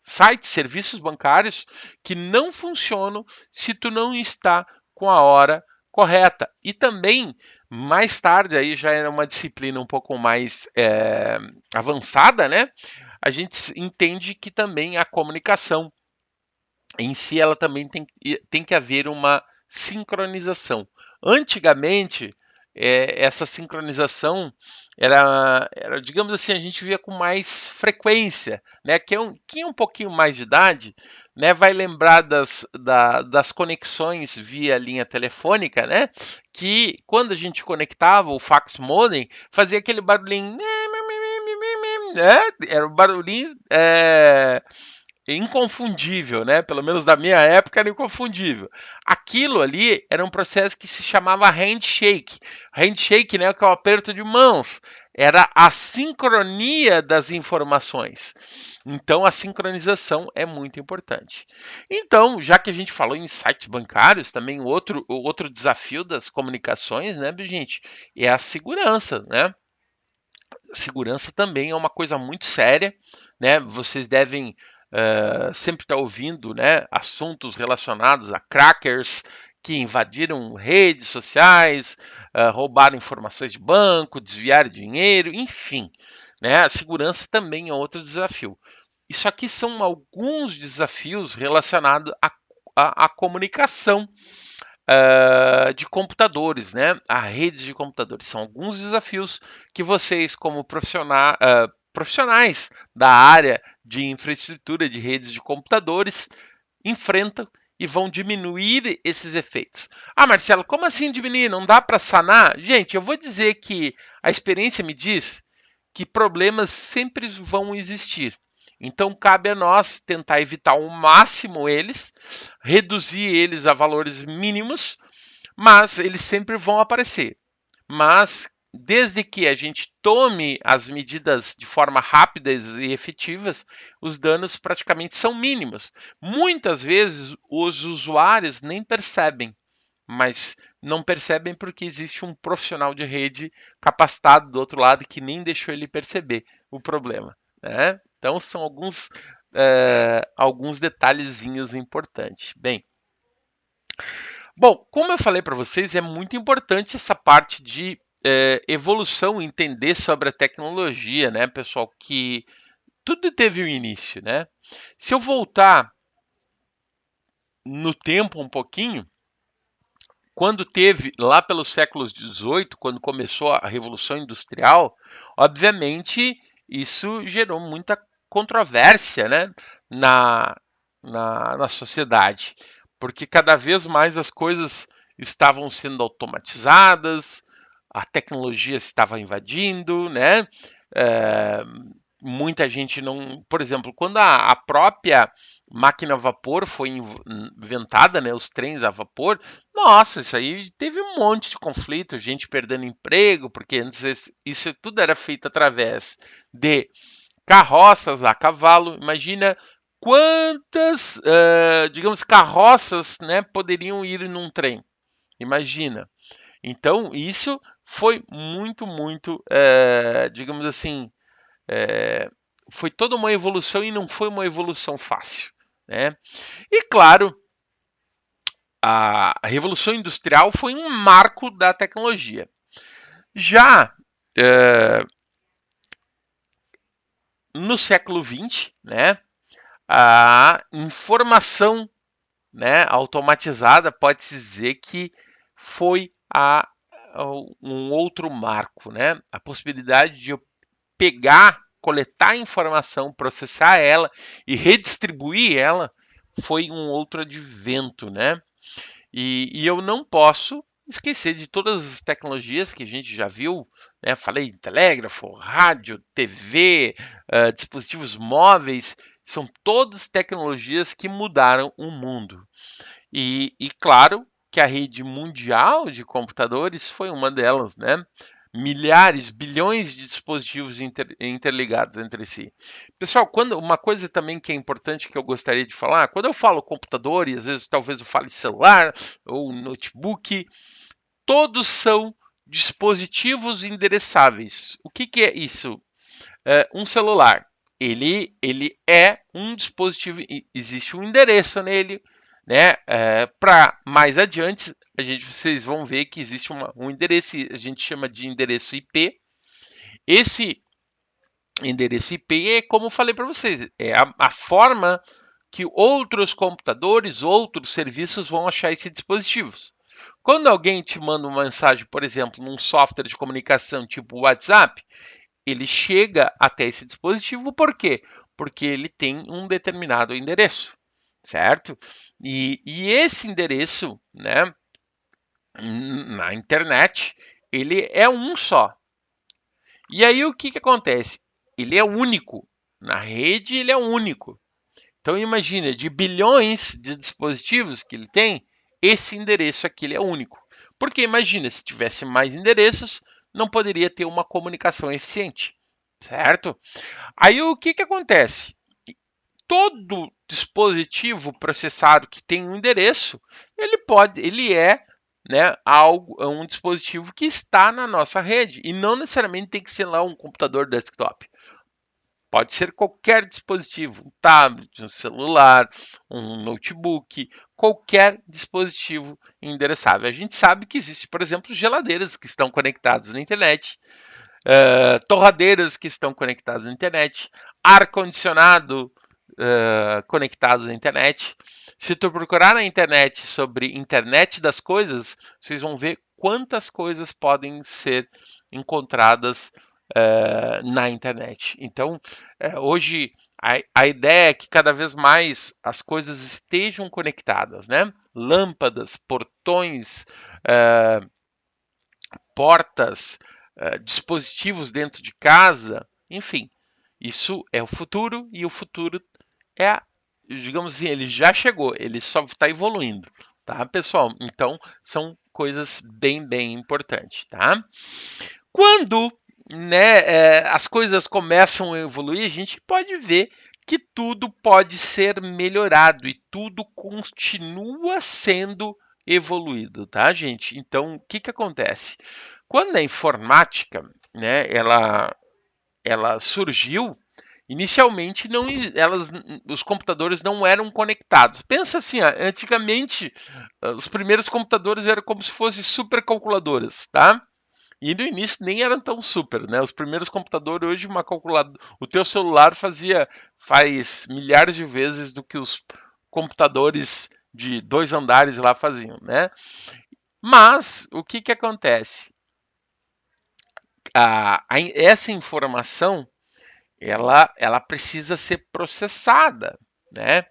sites, serviços bancários que não funcionam se tu não está com a hora correta. E também, mais tarde, aí já era uma disciplina um pouco mais avançada, né? A gente entende que também a comunicação em si, ela também tem que haver uma sincronização. Antigamente, essa sincronização digamos assim, a gente via com mais frequência, né? Quem é um pouquinho mais de idade, né, vai lembrar das conexões via linha telefônica, né? Que quando a gente conectava o fax modem, fazia aquele barulhinho, né? Era um barulhinho inconfundível, né? Pelo menos da minha época era inconfundível. Aquilo ali era um processo que se chamava handshake. Handshake, né, que é o aperto de mãos. Era a sincronia das informações. Então, a sincronização é muito importante. Então, já que a gente falou em sites bancários, também o outro desafio das comunicações, né, gente, é a segurança, né? Segurança também é uma coisa muito séria, né? Vocês devem sempre estar ouvindo, né, assuntos relacionados a crackers que invadiram redes sociais, roubaram informações de banco, desviaram dinheiro, enfim. Né? A segurança também é outro desafio. Isso aqui são alguns desafios relacionados à comunicação de computadores, né? A redes de computadores. São alguns desafios que vocês, como profissionais da área de infraestrutura de redes de computadores, enfrentam e vão diminuir esses efeitos. Ah, Marcelo, como assim diminuir? Não dá para sanar? Gente, eu vou dizer que a experiência me diz que problemas sempre vão existir. Então, cabe a nós tentar evitar ao máximo eles, reduzir eles a valores mínimos, mas eles sempre vão aparecer. Mas desde que a gente tome as medidas de forma rápidas e efetivas, os danos praticamente são mínimos. Muitas vezes os usuários nem percebem, mas não percebem porque existe um profissional de rede capacitado do outro lado que nem deixou ele perceber o problema, né? Então são alguns detalhezinhos importantes. Bom, como eu falei para vocês, é muito importante essa parte de evolução, entender sobre a tecnologia, né, pessoal? Que tudo teve um início, né? Se eu voltar no tempo um pouquinho, quando teve lá pelos séculos XVIII, quando começou a Revolução Industrial, obviamente isso gerou muita controvérsia, né, na, na sociedade, porque cada vez mais as coisas estavam sendo automatizadas, a tecnologia estava invadindo, né? É, muita gente não. Por exemplo, quando a própria máquina a vapor foi inventada, né, os trens a vapor, nossa, isso aí teve um monte de conflito, gente perdendo emprego, porque antes isso tudo era feito através de carroças a cavalo. Imagina quantas, digamos, carroças, né, poderiam ir num trem. Imagina. Então, isso foi muito, digamos assim, é, foi toda uma evolução e não foi uma evolução fácil, né? E claro, a Revolução Industrial foi um marco da tecnologia. Já no século XX, né, a informação, né, automatizada pode-se dizer que foi um outro marco, né? A possibilidade de eu pegar, coletar informação, processar ela e redistribuir ela foi um outro advento, né? E eu não posso esquecer de todas as tecnologias que a gente já viu, né? Falei telégrafo, rádio, TV, dispositivos móveis, são todas tecnologias que mudaram o mundo. E claro que a rede mundial de computadores foi uma delas, né? Milhares, bilhões de dispositivos interligados entre si. Pessoal, uma coisa também que é importante que eu gostaria de falar, quando eu falo computador, e às vezes talvez eu fale celular ou notebook, todos são dispositivos endereçáveis. O que é isso? Um celular, ele é um dispositivo, existe um endereço nele, né? Para mais adiante, vocês vão ver que existe um endereço, a gente chama de endereço IP. Esse endereço IP é como eu falei para vocês, é a forma que outros computadores, outros serviços vão achar esses dispositivos. Quando alguém te manda uma mensagem, por exemplo, num software de comunicação tipo WhatsApp, ele chega até esse dispositivo, por quê? Porque ele tem um determinado endereço, certo? E esse endereço, né, na internet, ele é um só. E aí o que acontece? Ele é único. Na rede, ele é único. Então imagina, de bilhões de dispositivos que ele tem, esse endereço aqui ele é único. Porque imagina, se tivesse mais endereços, não poderia ter uma comunicação eficiente, certo? Aí o que acontece? Todo dispositivo processado que tem um endereço, ele é, né, um dispositivo que está na nossa rede e não necessariamente tem que ser lá um computador desktop. Pode ser qualquer dispositivo, um tablet, um celular, um notebook, qualquer dispositivo endereçável. A gente sabe que existe, por exemplo, geladeiras que estão conectadas na internet, torradeiras que estão conectadas na internet, ar-condicionado conectados à internet. Se tu procurar na internet sobre internet das coisas, vocês vão ver quantas coisas podem ser encontradas na internet. Então, hoje a ideia é que cada vez mais as coisas estejam conectadas, né? Lâmpadas, portões, portas, dispositivos dentro de casa, enfim. Isso é o futuro e o futuro é, digamos assim, ele já chegou, ele só está evoluindo, tá, pessoal? Então, são coisas bem importantes, tá? Quando, né, as coisas começam a evoluir, a gente pode ver que tudo pode ser melhorado e tudo continua sendo evoluído, tá, gente? Então, o que acontece? Quando a informática, né, ela surgiu, inicialmente os computadores não eram conectados. Pensa assim, ó, antigamente os primeiros computadores eram como se fossem supercalculadoras, tá? E no início nem eram tão super, né? Os primeiros computadores hoje uma calculadora, o teu celular faz milhares de vezes do que os computadores de 2 andares lá faziam, né? Mas o que acontece? Essa informação ela precisa ser processada, né?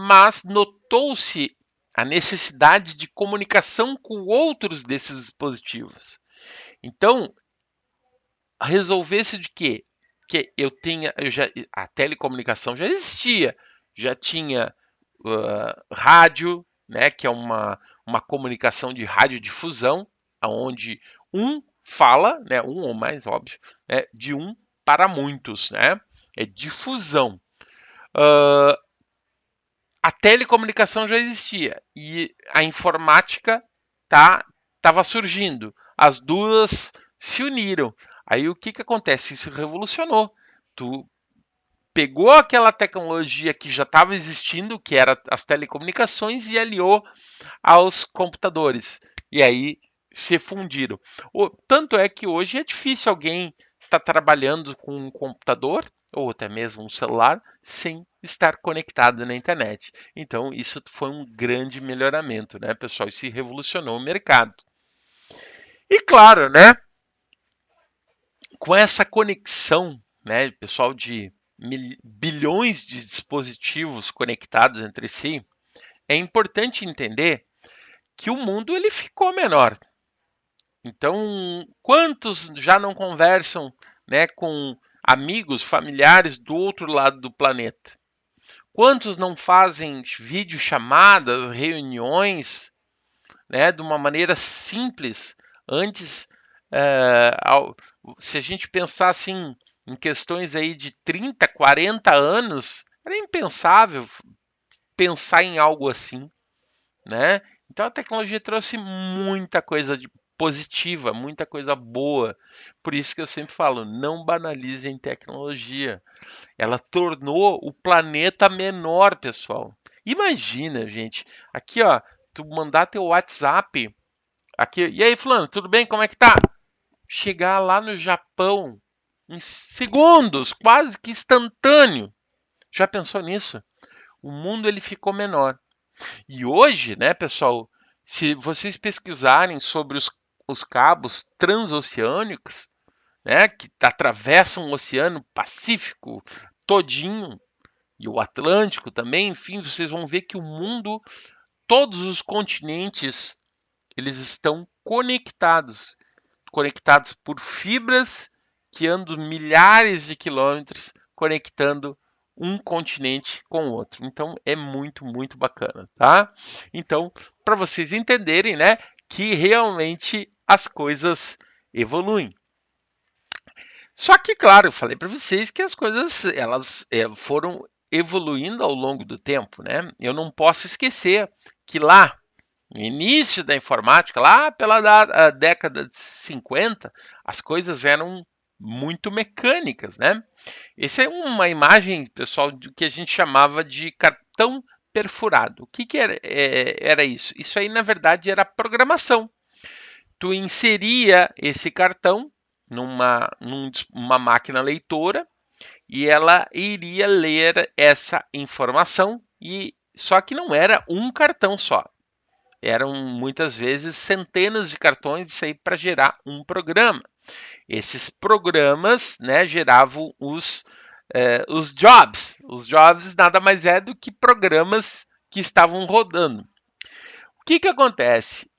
Mas notou-se a necessidade de comunicação com outros desses dispositivos. Então, resolver-se de quê? Que a telecomunicação já existia, já tinha rádio, né, que é uma comunicação de radiodifusão, onde um fala, né, um ou mais, óbvio, né, de um para muitos, né? É difusão. A telecomunicação já existia e a informática estava surgindo. As duas se uniram. Aí o que acontece? Isso revolucionou. Tu pegou aquela tecnologia que já estava existindo, que era as telecomunicações, e aliou aos computadores. E aí se fundiram. Tanto é que hoje é difícil alguém estar trabalhando com um computador ou até mesmo um celular sem estar conectado na internet. Então, isso foi um grande melhoramento, né, pessoal? Isso revolucionou o mercado. E claro, né, com essa conexão, né, pessoal, de bilhões de dispositivos conectados entre si, é importante entender que o mundo ele ficou menor. Então, quantos já não conversam, né, com amigos, familiares do outro lado do planeta? Quantos não fazem videochamadas, reuniões, né, de uma maneira simples? Antes, se a gente pensar assim, em questões aí de 30, 40 anos, era impensável pensar em algo assim, né? Então a tecnologia trouxe muita coisa positiva, muita coisa boa. Por isso que eu sempre falo, não banalizem tecnologia. Ela tornou o planeta menor, pessoal. Imagina, gente, aqui ó, tu mandar teu WhatsApp aqui, e aí, fulano, tudo bem? Como é que tá? Chegar lá no Japão em segundos, quase que instantâneo. Já pensou nisso? O mundo ele ficou menor. E hoje, né, pessoal, se vocês pesquisarem sobre os cabos transoceânicos, né, que atravessam o Oceano Pacífico todinho e o Atlântico também, enfim, vocês vão ver que o mundo, todos os continentes, eles estão conectados por fibras que andam milhares de quilômetros conectando um continente com o outro. Então é muito bacana, tá? Então, para vocês entenderem, né, que realmente as coisas evoluem. Só que, claro, eu falei para vocês que as coisas elas foram evoluindo ao longo do tempo, né? Eu não posso esquecer que lá no início da informática, lá pela década de 50, as coisas eram muito mecânicas, né? Essa é uma imagem, pessoal, do que a gente chamava de cartão perfurado. O que era isso? Isso aí, na verdade, era programação. Tu inseria esse cartão numa máquina leitora e ela iria ler essa informação, só que não era um cartão só. Eram muitas vezes centenas de cartões isso aí para gerar um programa. Esses programas, né, geravam os jobs. Os jobs nada mais é do que programas que estavam rodando. O que acontece?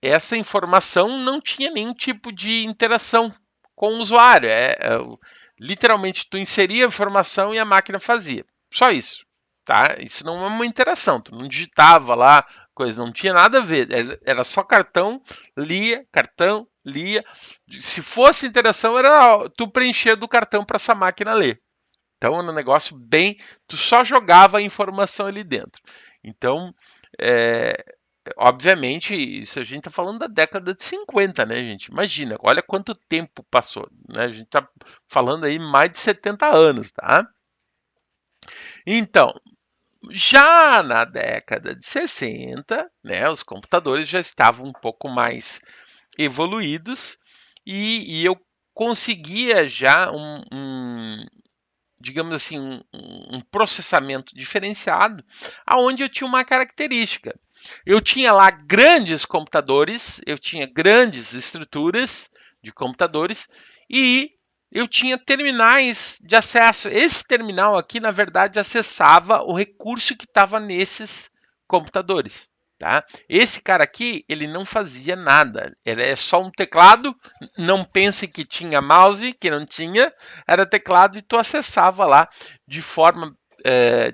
Essa informação não tinha nenhum tipo de interação com o usuário. Literalmente, tu inseria a informação e a máquina fazia. Só isso. tá? Isso não é uma interação, tu não digitava lá, coisa, não tinha nada a ver, era só cartão, lia. Se fosse interação, era tu preencher do cartão para essa máquina ler. Então era um negócio bem, tu só jogava a informação ali dentro. Então, é, obviamente, isso a gente está falando da década de 50, né, gente? Imagina, olha quanto tempo passou, né? A gente está falando aí mais de 70 anos, tá? Então, já na década de 60, né, os computadores já estavam um pouco mais evoluídos e eu conseguia já digamos assim, um processamento diferenciado, aonde eu tinha uma característica. Eu tinha lá grandes computadores, eu tinha grandes estruturas de computadores e eu tinha terminais de acesso. Esse terminal aqui, na verdade, acessava o recurso que estava nesses computadores. Tá? Esse cara aqui, ele não fazia nada. Ele é só um teclado. Não pense que tinha mouse, que não tinha. Era teclado e tu acessava lá de forma,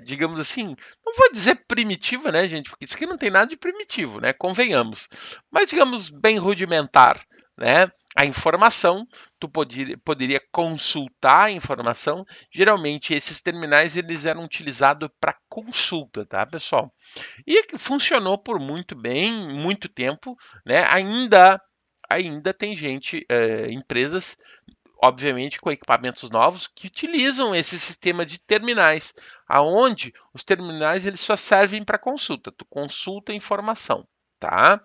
digamos assim, não vou dizer primitiva, né, gente? Porque isso aqui não tem nada de primitivo, né? Convenhamos. Mas digamos bem rudimentar, né? A informação, tu poderia consultar a informação. Geralmente esses terminais eles eram utilizados para consulta, tá, pessoal? E funcionou por muito bem, muito tempo, né? Ainda tem gente, empresas, obviamente com equipamentos novos, que utilizam esse sistema de terminais, aonde os terminais eles só servem para consulta. Tu consulta a informação, tá?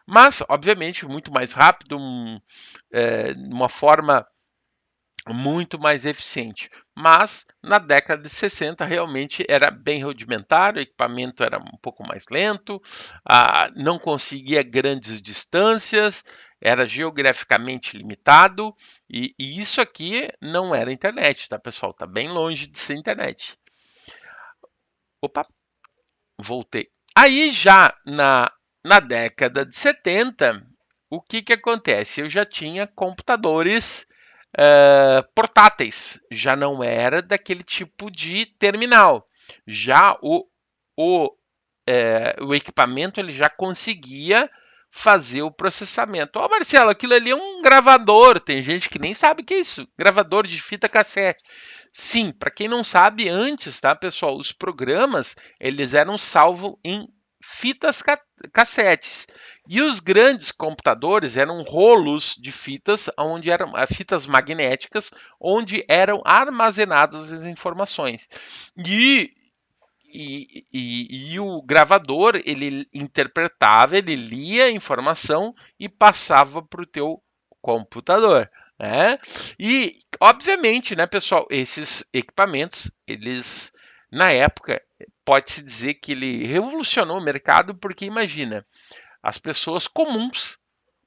Mas, obviamente, muito mais rápido, uma forma muito mais eficiente. Mas na década de 60 realmente era bem rudimentar, o equipamento era um pouco mais lento, não conseguia grandes distâncias, era geograficamente limitado, e isso aqui não era internet, tá, pessoal? Tá bem longe de ser internet. Opa, voltei. Aí já na década de 70, o que, que acontece? Eu já tinha computadores portáteis, já não era daquele tipo de terminal. Já o equipamento ele já conseguia fazer o processamento. Ó, Marcelo, aquilo ali é um gravador. Tem gente que nem sabe o que é isso. Gravador de fita cassete. Sim, para quem não sabe, antes, tá, pessoal, os programas eles eram salvos em fitas cassetes. E os grandes computadores eram rolos de fitas, onde eram fitas magnéticas, onde eram armazenadas as informações. E e o gravador ele interpretava, ele lia a informação e passava para o teu computador, né? E obviamente, né, pessoal, esses equipamentos, eles na época pode-se dizer que ele revolucionou o mercado, porque imagina, as pessoas comuns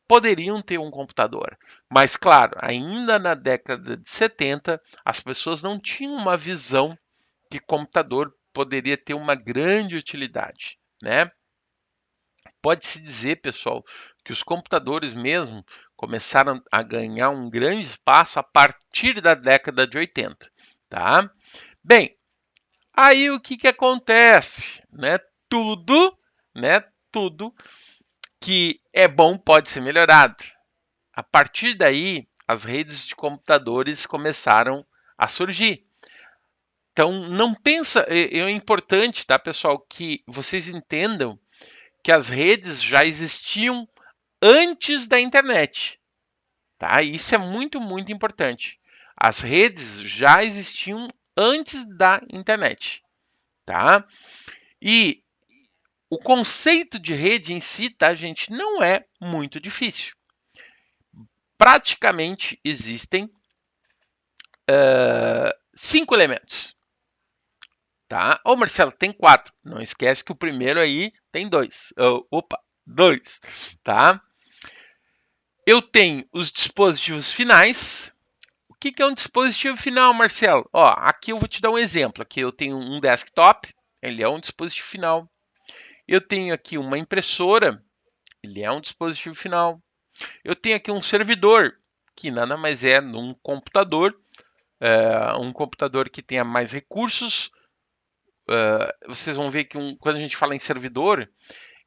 poderiam ter um computador. Mas claro, ainda na década de 70, as pessoas não tinham uma visão que computador poderia ter uma grande utilidade, né? Pode-se dizer, pessoal, que os computadores mesmo começaram a ganhar um grande espaço a partir da década de 80, tá? Bem, aí o que que acontece, né? Tudo, né? Tudo que é bom pode ser melhorado. A partir daí, as redes de computadores começaram a surgir. Então, não pensa, é importante, tá, pessoal, que vocês entendam que as redes já existiam antes da internet, tá? Isso é muito, muito importante. As redes já existiam antes da internet, tá? E o conceito de rede em si, tá, gente, não é muito difícil. Praticamente existem 5 elementos. Tá? Ô, Marcelo, tem 4. Não esquece que o primeiro aí tem 2. Opa, 2. Tá? Eu tenho os dispositivos finais. O que, que é um dispositivo final, Marcelo? Ó, aqui eu vou te dar um exemplo. Aqui eu tenho um desktop, ele é um dispositivo final. Eu tenho aqui uma impressora, ele é um dispositivo final. Eu tenho aqui um servidor, que nada mais é um computador que tenha mais recursos, vocês vão ver que quando a gente fala em servidor,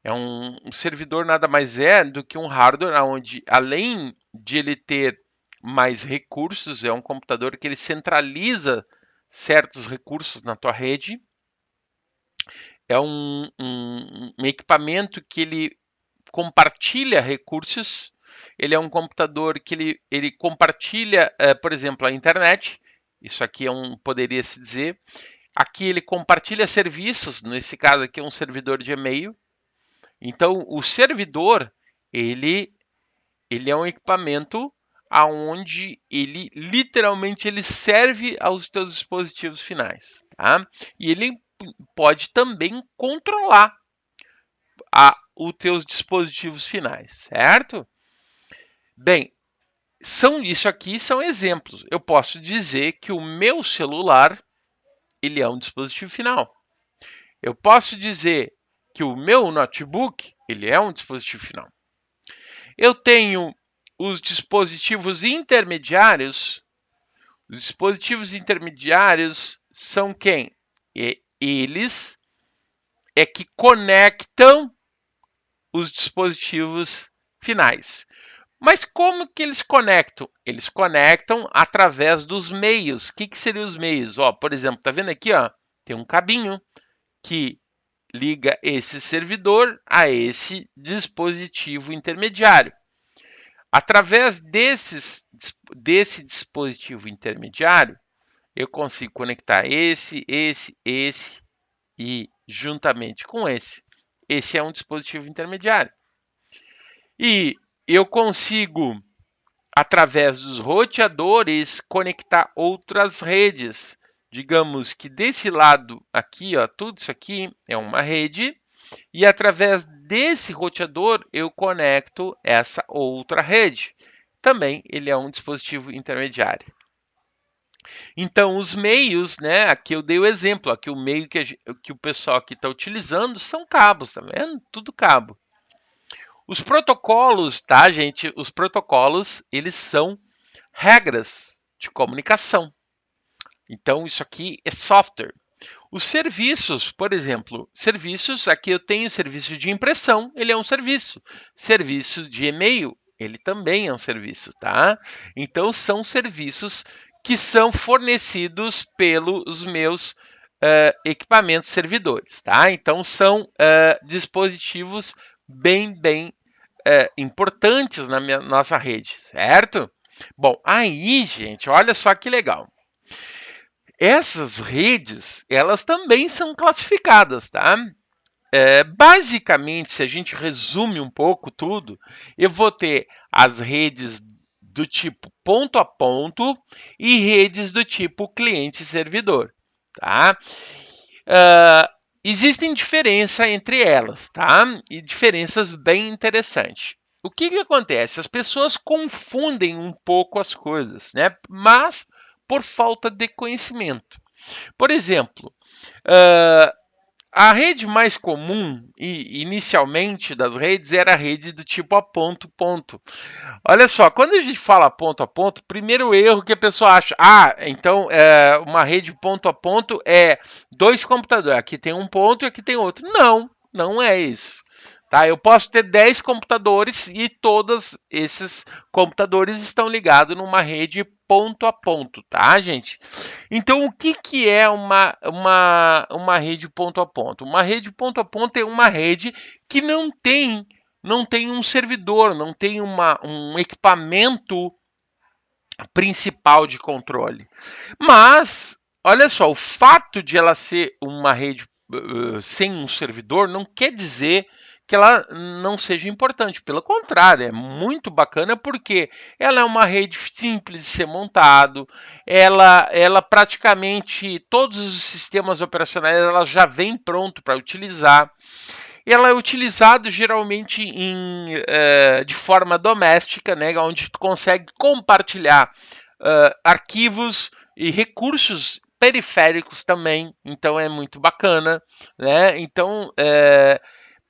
um servidor nada mais é do que um hardware onde, além de ele ter mais recursos, é um computador que ele centraliza certos recursos na tua rede. É um equipamento que ele compartilha recursos. Ele é um computador que ele compartilha, por exemplo, a internet. Isso aqui poderia se dizer. Aqui ele compartilha serviços. Nesse caso aqui é um servidor de e-mail. Então, o servidor, ele é um equipamento aonde ele literalmente ele serve aos teus dispositivos finais, tá? E ele pode também controlar os teus dispositivos finais, certo? Bem, isso aqui são exemplos. Eu posso dizer que o meu celular ele é um dispositivo final. Eu posso dizer que o meu notebook ele é um dispositivo final. Eu tenho os dispositivos intermediários. Os dispositivos intermediários são quem? Eles é que conectam os dispositivos finais. Mas como que eles conectam? Eles conectam através dos meios. O que seriam os meios? Por exemplo, tá vendo aqui? Tem um cabinho que liga esse servidor a esse dispositivo intermediário. Através desse dispositivo intermediário, eu consigo conectar esse e juntamente com esse. Esse é um dispositivo intermediário. E eu consigo, através dos roteadores, conectar outras redes. Digamos que desse lado aqui, tudo isso aqui é uma rede. E através desse roteador eu conecto essa outra rede. Também ele é um dispositivo intermediário. Então, os meios, né? Aqui eu dei o exemplo. Aqui o meio que o pessoal aqui está utilizando são cabos, tá vendo? Tudo cabo. Os protocolos, tá, gente? Os protocolos, eles são regras de comunicação. Então, isso aqui é software. Os serviços, por exemplo, serviços, aqui eu tenho serviço de impressão, ele é um serviço. Serviço de e-mail, ele também é um serviço, tá? Então, são serviços que são fornecidos pelos meus equipamentos servidores, tá? Então, são dispositivos bem importantes na nossa rede, certo? Bom, aí, gente, olha só que legal. Essas redes, elas também são classificadas, tá? Basicamente, se a gente resume um pouco tudo, eu vou ter as redes do tipo ponto a ponto e redes do tipo cliente-servidor, tá? Existem diferenças entre elas, tá? E diferenças bem interessantes. O que acontece? As pessoas confundem um pouco as coisas, né? Mas por falta de conhecimento. Por exemplo, a rede mais comum, inicialmente, das redes era a rede do tipo a ponto-ponto. Olha só, quando a gente fala ponto a ponto, primeiro erro que a pessoa acha, então uma rede ponto a ponto é dois computadores, aqui tem um ponto e aqui tem outro. Não, não é isso. Tá? Eu posso ter 10 computadores e todos esses computadores estão ligados numa rede ponto a ponto, tá, gente? Então, o que é uma rede ponto a ponto? Uma rede ponto a ponto é uma rede que não tem um servidor, não tem um equipamento principal de controle. Mas, olha só, o fato de ela ser uma rede sem um servidor não quer dizer que ela não seja importante. Pelo contrário, é muito bacana porque ela é uma rede simples de ser montado, ela praticamente, todos os sistemas operacionais ela já vem pronto para utilizar. Ela é utilizada geralmente de forma doméstica, né, onde tu consegue compartilhar arquivos e recursos periféricos também, então é muito bacana, né? Então,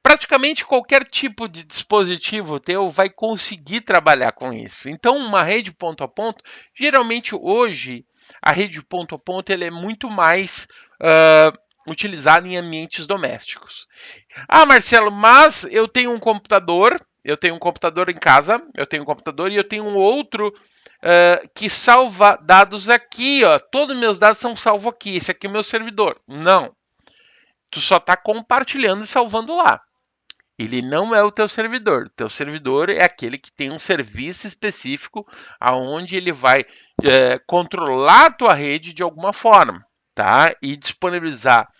praticamente qualquer tipo de dispositivo teu vai conseguir trabalhar com isso. Então, uma rede ponto a ponto, geralmente hoje, a rede ponto a ponto ela é muito mais utilizado em ambientes domésticos. Ah, Marcelo, mas eu tenho um computador em casa, eu tenho um computador e eu tenho um outro que salva dados aqui, ó. Todos os meus dados são salvos aqui. Esse aqui é o meu servidor. Não. Tu só está compartilhando e salvando lá. Ele não é o teu servidor. O teu servidor é aquele que tem um serviço específico aonde ele vai controlar a tua rede de alguma forma, tá? E disponibilizar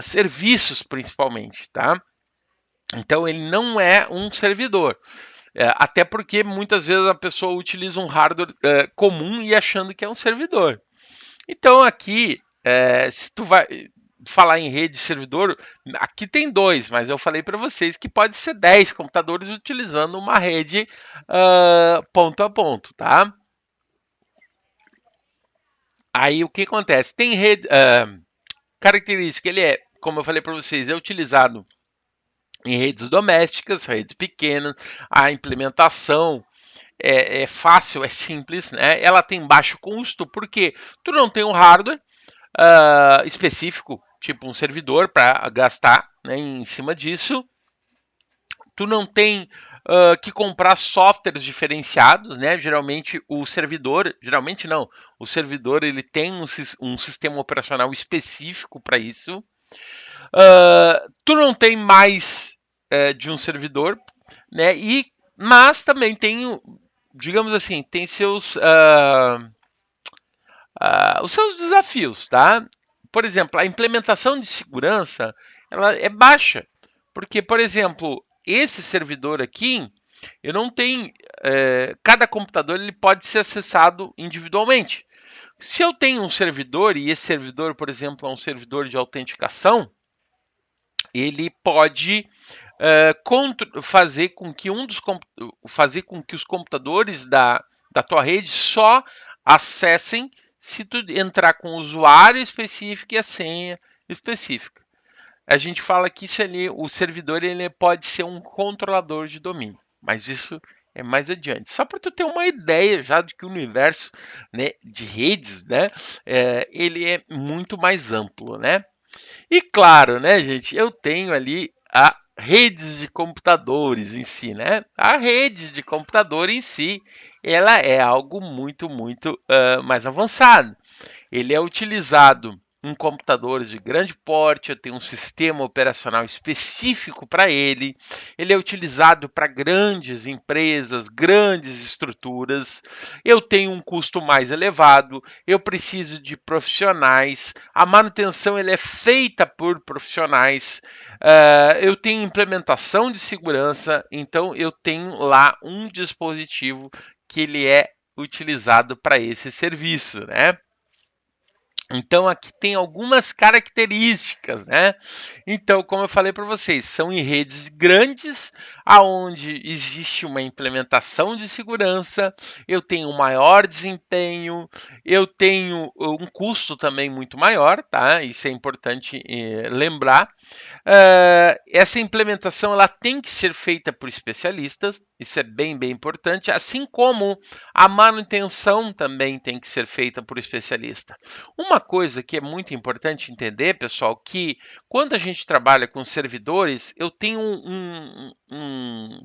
serviços principalmente, tá? Então ele não é um servidor. Até porque muitas vezes a pessoa utiliza um hardware comum e achando que é um servidor. Então aqui, se tu vai falar em rede de servidor, aqui tem dois, mas eu falei para vocês que pode ser 10 computadores utilizando uma rede ponto a ponto, tá? Aí o que acontece? Tem rede característica, ele é, como eu falei para vocês, é utilizado em redes domésticas, redes pequenas, a implementação é fácil, é simples, né? Ela tem baixo custo, porque tu não tem um hardware específico, tipo um servidor para gastar, né, em cima disso. Tu não tem que comprar softwares diferenciados, né? Geralmente não, o servidor ele tem um sistema operacional específico para isso. Tu não tem mais de um servidor, né? Mas também tem, digamos assim, tem os seus desafios, tá? Por exemplo, a implementação de segurança ela é baixa, porque, por exemplo, esse servidor aqui, eu não tenho, cada computador ele pode ser acessado individualmente. Se eu tenho um servidor e esse servidor, por exemplo, é um servidor de autenticação, ele pode fazer com que os computadores da tua rede só acessem se tu entrar com o usuário específico e a senha específica. A gente fala que isso ali, o servidor ele pode ser um controlador de domínio, mas isso é mais adiante. Só para tu ter uma ideia já de que o universo, né, de redes, né, ele é muito mais amplo, né? E claro, né, gente, eu tenho ali a redes de computadores em si, né? A rede de computador em si, ela é algo muito mais avançado. Ele é utilizado em computadores de grande porte, eu tenho um sistema operacional específico para ele. Ele é utilizado para grandes empresas, grandes estruturas. Eu tenho um custo mais elevado, eu preciso de profissionais. A manutenção ele é feita por profissionais. Eu tenho implementação de segurança, então eu tenho lá um dispositivo que ele é utilizado para esse serviço, né? Então aqui tem algumas características, né? Então, como eu falei para vocês, são em redes grandes, aonde existe uma implementação de segurança, eu tenho um maior desempenho, eu tenho um custo também muito maior, tá? Isso é importante lembrar. Essa implementação ela tem que ser feita por especialistas, isso é bem importante, assim como a manutenção também tem que ser feita por especialista. Uma coisa que é muito importante entender, pessoal, que quando a gente trabalha com servidores, eu tenho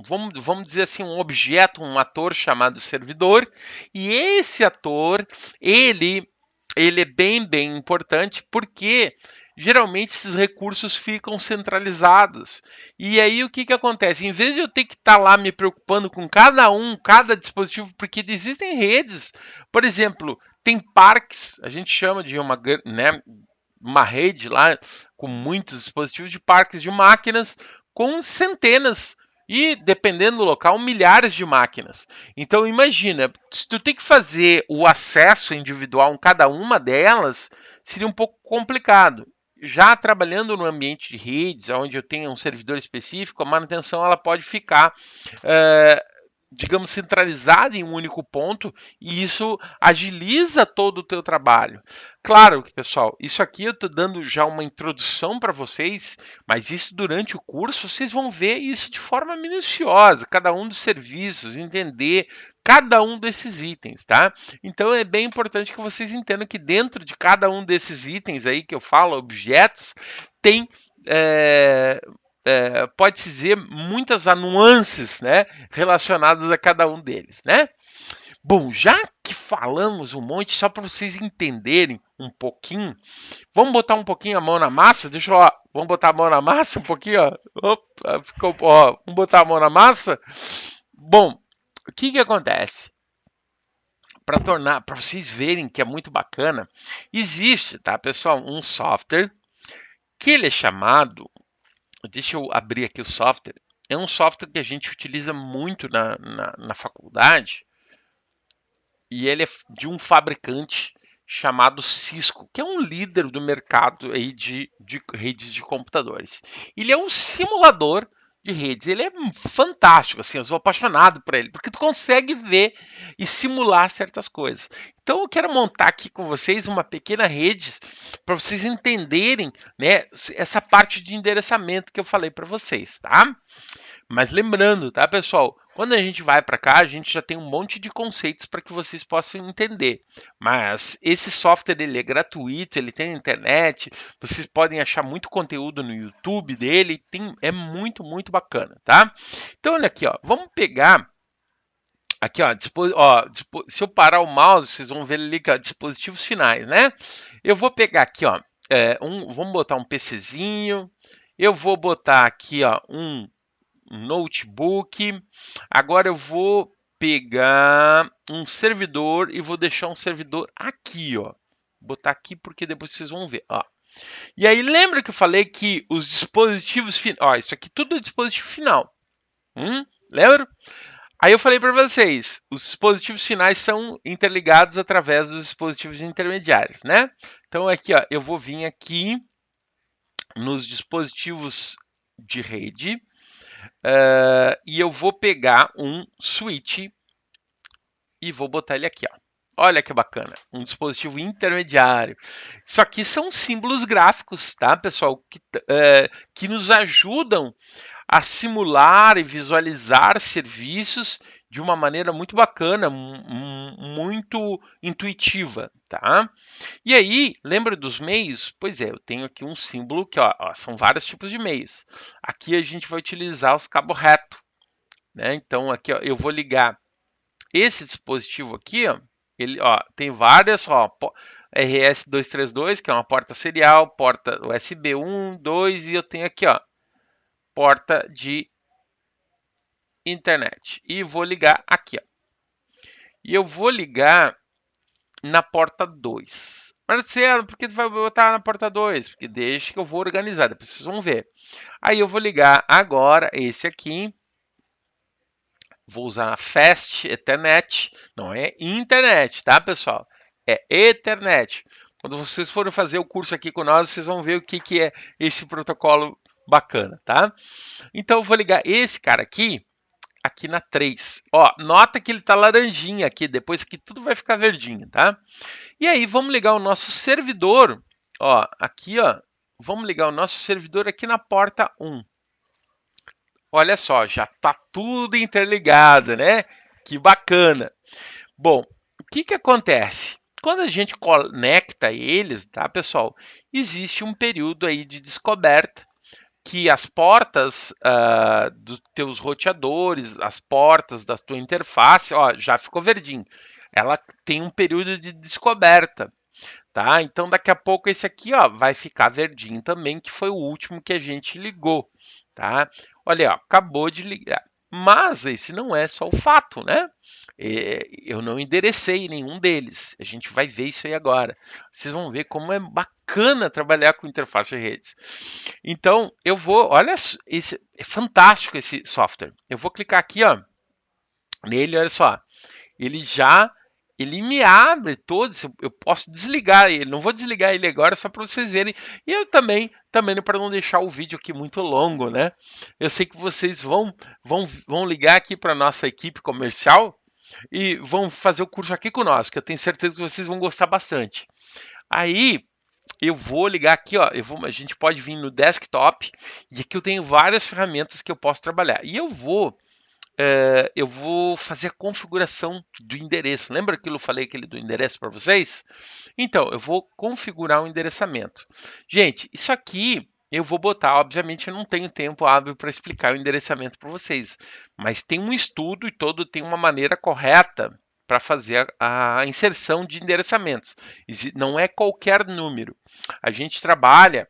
vamos dizer assim, um objeto, um ator chamado servidor, e esse ator, ele é bem importante porque geralmente esses recursos ficam centralizados. E aí o que acontece? Em vez de eu ter que estar lá me preocupando com cada dispositivo, porque existem redes, por exemplo, tem parques, a gente chama de uma rede lá com muitos dispositivos de parques de máquinas com centenas e, dependendo do local, milhares de máquinas. Então imagina, se tu tem que fazer o acesso individual em cada uma delas, seria um pouco complicado. Já trabalhando no ambiente de redes, onde eu tenho um servidor específico, a manutenção ela pode ficar, digamos, centralizada em um único ponto e isso agiliza todo o teu trabalho. Claro, pessoal, isso aqui eu estou dando já uma introdução para vocês, mas isso durante o curso vocês vão ver isso de forma minuciosa, cada um dos serviços, entender cada um desses itens, tá? Então é bem importante que vocês entendam que dentro de cada um desses itens aí que eu falo, objetos, tem pode-se dizer muitas nuances, né, relacionadas a cada um deles, né? Bom, já que falamos um monte, só para vocês entenderem um pouquinho, vamos botar um pouquinho a mão na massa? Deixa eu, ó, vamos botar a mão na massa um pouquinho, ó. Opa, ficou, ó, vamos botar a mão na massa? Bom, o que que acontece? Para vocês verem que é muito bacana, existe, tá, pessoal, um software que ele é chamado, deixa eu abrir aqui o software, é um software que a gente utiliza muito na faculdade, e ele é de um fabricante chamado Cisco, que é um líder do mercado aí de redes de computadores. Ele é um simulador de redes. Ele é fantástico, assim, eu sou apaixonado por ele, porque tu consegue ver e simular certas coisas. Então eu quero montar aqui com vocês uma pequena rede para vocês entenderem, né, essa parte de endereçamento que eu falei para vocês, tá? Mas lembrando, tá, pessoal? Quando a gente vai para cá, a gente já tem um monte de conceitos para que vocês possam entender. Mas esse software ele é gratuito, ele tem internet, vocês podem achar muito conteúdo no YouTube dele, é muito, muito bacana, tá? Então, olha aqui, ó, vamos pegar aqui, ó, se eu parar o mouse, vocês vão ver ali que ó, dispositivos finais, né? Eu vou pegar aqui, ó, vamos botar um PCzinho, eu vou botar aqui, ó, um notebook. Agora eu vou pegar um servidor e vou deixar um servidor aqui, ó. Vou botar aqui porque depois vocês vão ver, ó. E aí lembra que eu falei que os dispositivos finais, ó, isso aqui tudo é dispositivo final. Lembra? Aí eu falei para vocês, os dispositivos finais são interligados através dos dispositivos intermediários, né? Então aqui, ó, eu vou vir aqui nos dispositivos de rede. E eu vou pegar um switch e vou botar ele aqui, ó. Olha que bacana, um dispositivo intermediário. Isso aqui são símbolos gráficos, tá, pessoal? Que nos ajudam a simular e visualizar serviços de uma maneira muito bacana, muito intuitiva, tá? E aí, lembra dos meios? Pois é, eu tenho aqui um símbolo que ó, são vários tipos de meios. Aqui a gente vai utilizar os cabos reto, né? Então aqui ó, eu vou ligar esse dispositivo aqui, ó, ele ó, tem várias, ó, RS232, que é uma porta serial, porta USB 1, 2 e eu tenho aqui, ó, porta de internet. E vou ligar aqui, ó. E eu vou ligar na porta 2. Marcelo, por que tu vai botar na porta 2? Porque deixa que eu vou organizar, depois vocês vão ver. Aí eu vou ligar agora esse aqui. Vou usar Fast Ethernet, não é internet, tá, pessoal? É Ethernet. Quando vocês forem fazer o curso aqui com nós, vocês vão ver o que é esse protocolo bacana, tá? Então eu vou ligar esse cara aqui na 3. Ó, nota que ele tá laranjinha aqui, depois aqui tudo vai ficar verdinho, tá? E aí vamos ligar o nosso servidor, ó, aqui, ó, vamos ligar o nosso servidor aqui na porta 1. Olha só, já tá tudo interligado, né? Que bacana. Bom, o que que acontece? Quando a gente conecta eles, tá, pessoal? Existe um período aí de descoberta que as portas dos teus roteadores, as portas da tua interface, ó, já ficou verdinho. Ela tem um período de descoberta, tá? Então daqui a pouco esse aqui, ó, vai ficar verdinho também, que foi o último que a gente ligou, tá? Olha, ó, acabou de ligar. Mas esse não é só o fato, né? Eu não enderecei nenhum deles. A gente vai ver isso aí agora. Vocês vão ver como é bacana trabalhar com interface de redes. Então, eu vou, olha, é fantástico esse software. Eu vou clicar aqui, ó, nele, olha só. Ele me abre todos, eu posso desligar ele, não vou desligar ele agora só para vocês verem. E eu também para não deixar o vídeo aqui muito longo, né? Eu sei que vocês vão ligar aqui para nossa equipe comercial e vão fazer o curso aqui com nós, que eu tenho certeza que vocês vão gostar bastante. Aí eu vou ligar aqui, ó, a gente pode vir no desktop e aqui eu tenho várias ferramentas que eu posso trabalhar. E eu vou eu vou fazer a configuração do endereço. Lembra que eu falei aquele do endereço para vocês? Então, eu vou configurar o endereçamento. Gente, isso aqui eu vou botar, obviamente eu não tenho tempo hábil para explicar o endereçamento para vocês, mas tem um estudo e todo tem uma maneira correta para fazer a inserção de endereçamentos. Não é qualquer número. A gente trabalha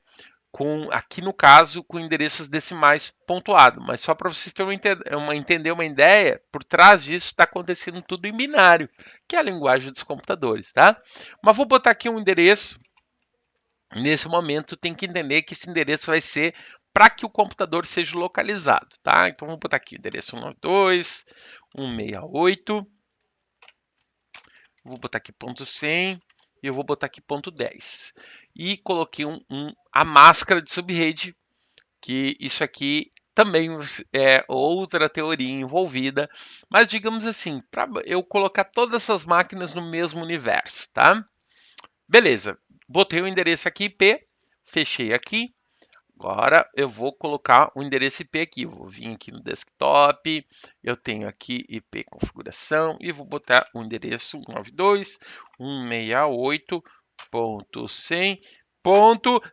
com, aqui no caso, com endereços decimais pontuado, mas só para vocês terem entender uma ideia, por trás disso está acontecendo tudo em binário, que é a linguagem dos computadores, tá? Mas vou botar aqui um endereço. Nesse momento, tem que entender que esse endereço vai ser para que o computador seja localizado, tá? Então, vou botar aqui o endereço 192.168. Vou botar aqui ponto .100 e eu vou botar aqui ponto .10. E coloquei a máscara de subrede, que isso aqui também é outra teoria envolvida, mas digamos assim, para eu colocar todas essas máquinas no mesmo universo, tá? Beleza, botei o endereço aqui IP, fechei aqui. Agora eu vou colocar o endereço IP aqui. Vou vir aqui no desktop, eu tenho aqui IP configuração e vou botar o endereço 192.168.100.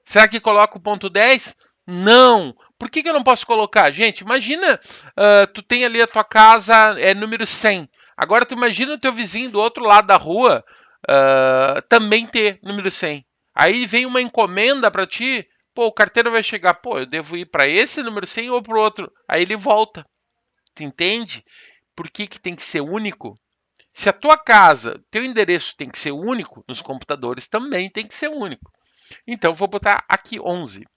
Será que coloca o ponto 10? Não! Por que eu não posso colocar? Gente, imagina, tu tem ali a tua casa, é número 100. Agora tu imagina o teu vizinho do outro lado da rua também ter número 100. Aí vem uma encomenda para ti, pô, o carteiro vai chegar, pô, eu devo ir para esse número 100 ou para o outro. Aí ele volta. Tu entende? Por que tem que ser único? Se a tua casa, teu endereço tem que ser único, nos computadores também tem que ser único. Então, eu vou botar aqui 11.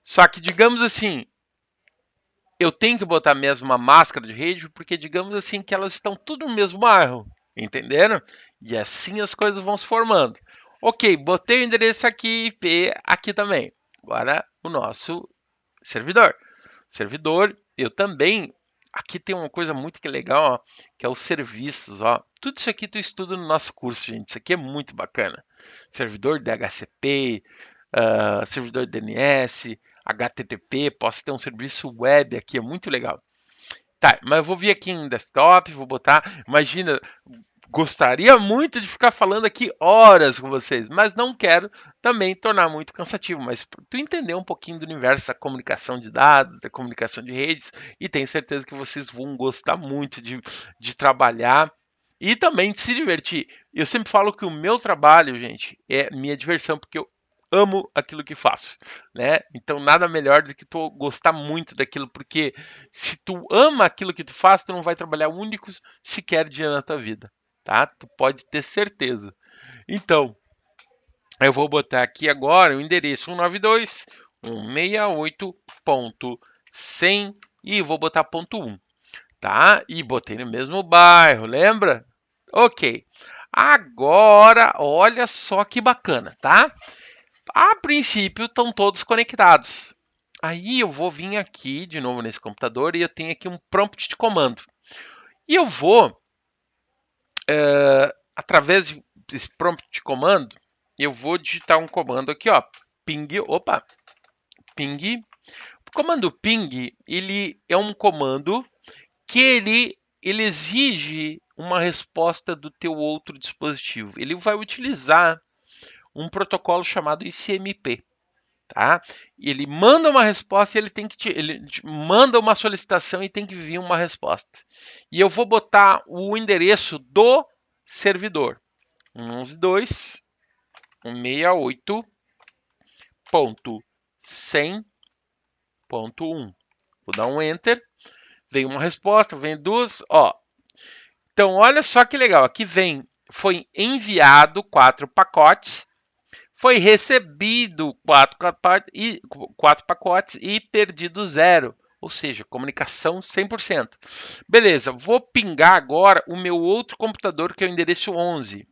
Só que, digamos assim, eu tenho que botar mesmo uma máscara de rede, porque, digamos assim, que elas estão tudo no mesmo bairro. Entenderam? E assim as coisas vão se formando. Ok, botei o endereço aqui, IP aqui também. Agora, o nosso servidor. Servidor, eu também. Aqui tem uma coisa muito que legal, ó, que é os serviços. Ó. Tudo isso aqui tu estuda no nosso curso, gente. Isso aqui é muito bacana. Servidor DHCP, servidor DNS, HTTP, posso ter um serviço web aqui, é muito legal. Tá, mas eu vou vir aqui em desktop, vou botar. Imagina, gostaria muito de ficar falando aqui horas com vocês, mas não quero também tornar muito cansativo. Mas tu entender um pouquinho do universo da comunicação de dados, da comunicação de redes, e tenho certeza que vocês vão gostar muito de trabalhar e também de se divertir. Eu sempre falo que o meu trabalho, gente, é minha diversão, porque eu amo aquilo que faço, né? Então nada melhor do que tu gostar muito daquilo, porque se tu ama aquilo que tu faz, tu não vai trabalhar único sequer dia na tua vida, tá? Tu pode ter certeza. Então, eu vou botar aqui agora o endereço 192.168.100 e vou botar ponto .1, tá? E botei no mesmo bairro, lembra? Ok. Agora, olha só que bacana, tá? A princípio, estão todos conectados. Aí eu vou vir aqui de novo nesse computador e eu tenho aqui um prompt de comando. E eu vou, através desse prompt de comando, eu vou digitar um comando aqui, ó, ping, opa, ping. O comando ping, ele é um comando que ele exige uma resposta do teu outro dispositivo. Ele vai utilizar um protocolo chamado ICMP. Tá? Ele manda uma resposta e ele manda uma solicitação e tem que vir uma resposta. E eu vou botar o endereço do servidor 192.168.100.1. Vou dar um enter. Vem uma resposta, vem duas, ó. Então olha só que legal, aqui vem foi enviado 4 pacotes. Foi recebido 4 pacotes e perdido 0. Ou seja, comunicação 100%. Beleza, vou pingar agora o meu outro computador, que é o endereço 11.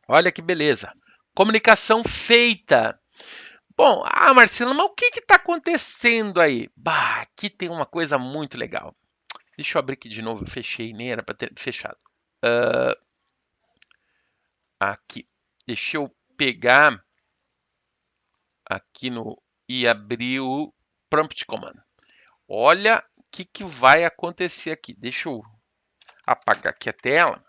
Olha que beleza. Comunicação feita. Bom, Marcelo, mas o que está acontecendo aí? Bah, aqui tem uma coisa muito legal. Deixa eu abrir aqui de novo, eu fechei, nem era para ter fechado. Aqui, deixa eu pegar aqui no e abrir o prompt command. Olha que vai acontecer aqui. Deixa eu apagar aqui a tela.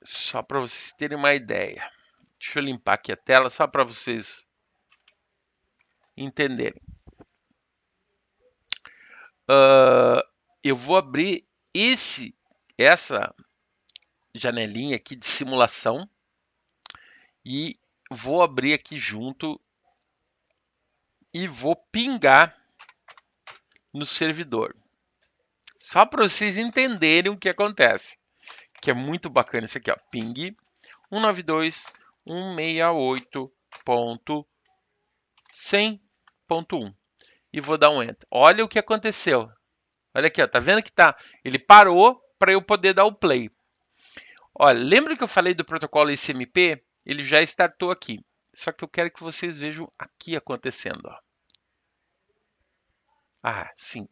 Só para vocês terem uma ideia. Deixa eu limpar aqui a tela só para vocês entenderem. Eu vou abrir essa janelinha aqui de simulação e vou abrir aqui junto e vou pingar no servidor. Só para vocês entenderem o que acontece. Que é muito bacana isso aqui, ó. Ping 192.168.100.1 e vou dar um enter. Olha o que aconteceu. Olha aqui, ó, tá vendo que tá? Ele parou para eu poder dar o play. Olha, lembra que eu falei do protocolo ICMP? Ele já startou aqui. Só que eu quero que vocês vejam aqui acontecendo, ó. Ah, sim.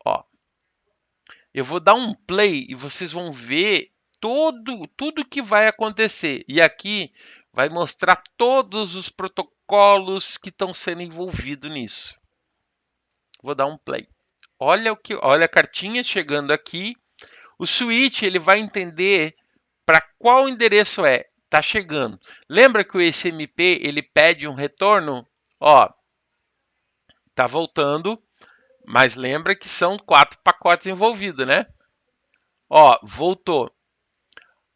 Ó. Eu vou dar um play e vocês vão ver tudo que vai acontecer. E aqui vai mostrar todos os protocolos que estão sendo envolvidos nisso. Vou dar um play. Olha a cartinha chegando aqui. O switch ele vai entender para qual endereço está chegando. Lembra que o SMP ele pede um retorno? Ó, tá voltando, mas lembra que são 4 pacotes envolvidos, né? Ó, voltou.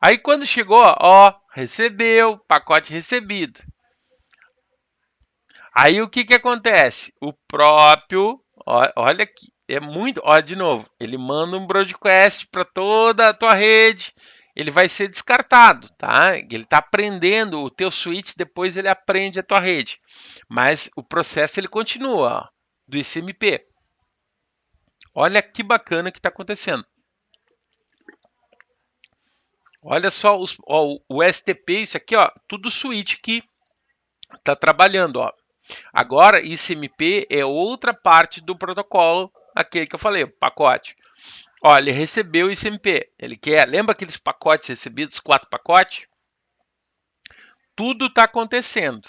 Aí quando chegou, ó, recebeu, pacote recebido. Aí o que acontece? O próprio, ó, olha aqui, é muito, ó, de novo, ele manda um broadcast para toda a tua rede, ele vai ser descartado, tá? Ele está aprendendo o teu switch, depois ele aprende a tua rede. Mas o processo ele continua, ó, do ICMP. Olha que bacana que está acontecendo. Olha só ó, o STP, isso aqui, ó, tudo switch que está trabalhando, ó. Agora, ICMP é outra parte do protocolo, aquele que eu falei, o pacote. Ó, ele recebeu o ICMP, ele quer, lembra aqueles pacotes recebidos, 4 pacotes? Tudo está acontecendo.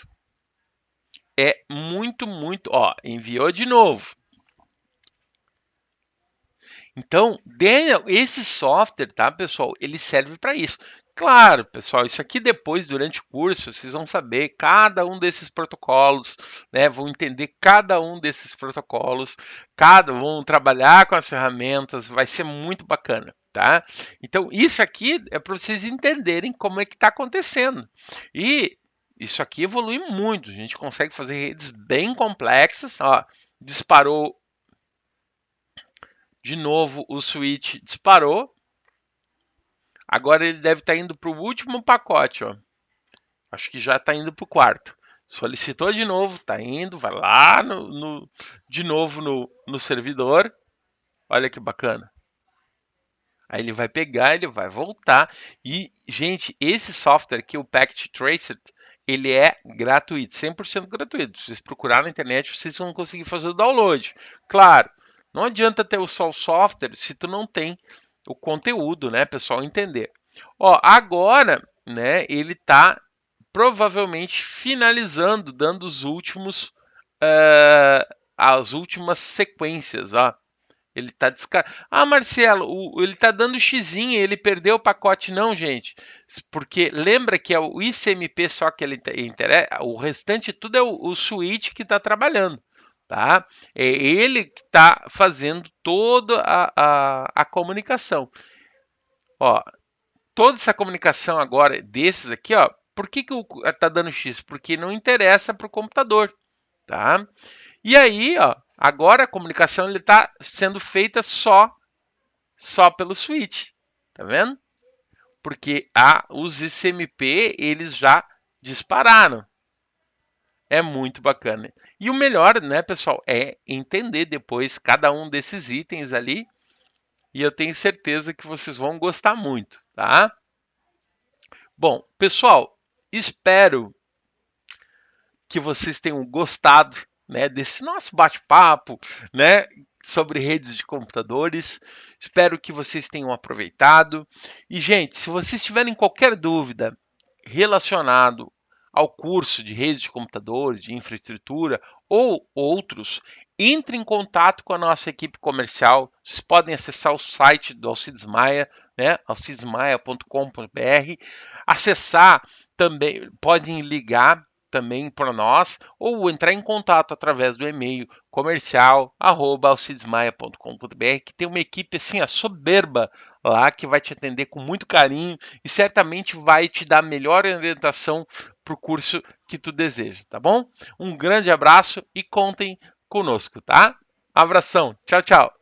É muito, ó, enviou de novo. Então, Daniel, esse software, tá, pessoal, ele serve para isso. Claro, pessoal, isso aqui depois, durante o curso, vocês vão saber cada um desses protocolos, né? Vão entender cada um desses protocolos, vão trabalhar com as ferramentas, vai ser muito bacana, tá? Então, isso aqui é para vocês entenderem como é que está acontecendo. E isso aqui evolui muito, a gente consegue fazer redes bem complexas, ó, disparou de novo o switch, disparou. Agora ele deve estar indo para o último pacote, ó. Acho que já está indo para o quarto. Solicitou de novo, está indo, vai lá de novo no servidor. Olha que bacana. Aí ele vai pegar, ele vai voltar. E, gente, esse software aqui, o Packet Tracer, ele é gratuito, 100% gratuito. Se vocês procurarem na internet, vocês vão conseguir fazer o download. Claro, não adianta ter só o software se tu não tem o conteúdo, né, pessoal, entender. Ó, agora, né, ele está provavelmente finalizando, dando as últimas sequências, ó. Ele está descartando. Ah, Marcelo, ele está dando xizinho, ele perdeu o pacote. Não, gente. Porque lembra que é o ICMP só que ele interessa, o restante tudo é o switch que está trabalhando. Tá? É ele que está fazendo toda a comunicação. Ó, toda essa comunicação agora desses aqui, ó, por que está dando X? Porque não interessa para o computador. Tá? E aí, ó, agora a comunicação está sendo feita só pelo switch, tá vendo? Porque os ICMP eles já dispararam. É muito bacana. E o melhor, né, pessoal, é entender depois cada um desses itens ali. E eu tenho certeza que vocês vão gostar muito, tá? Bom, pessoal, espero que vocês tenham gostado, né, desse nosso bate-papo, né? sobre redes de computadores. Espero que vocês tenham aproveitado. E, gente, se vocês tiverem qualquer dúvida relacionado ao curso de redes de computadores, de infraestrutura ou outros, entre em contato com a nossa equipe comercial. Vocês podem acessar o site do Alcides Maia, né, alcidesmaia.com.br, acessar também, podem ligar também para nós ou entrar em contato através do e-mail comercial@alcidesmaia.com.br, que tem uma equipe assim, soberba lá que vai te atender com muito carinho e certamente vai te dar a melhor orientação para o curso que tu deseja, tá bom? Um grande abraço e contem conosco, tá? Abração, tchau, tchau.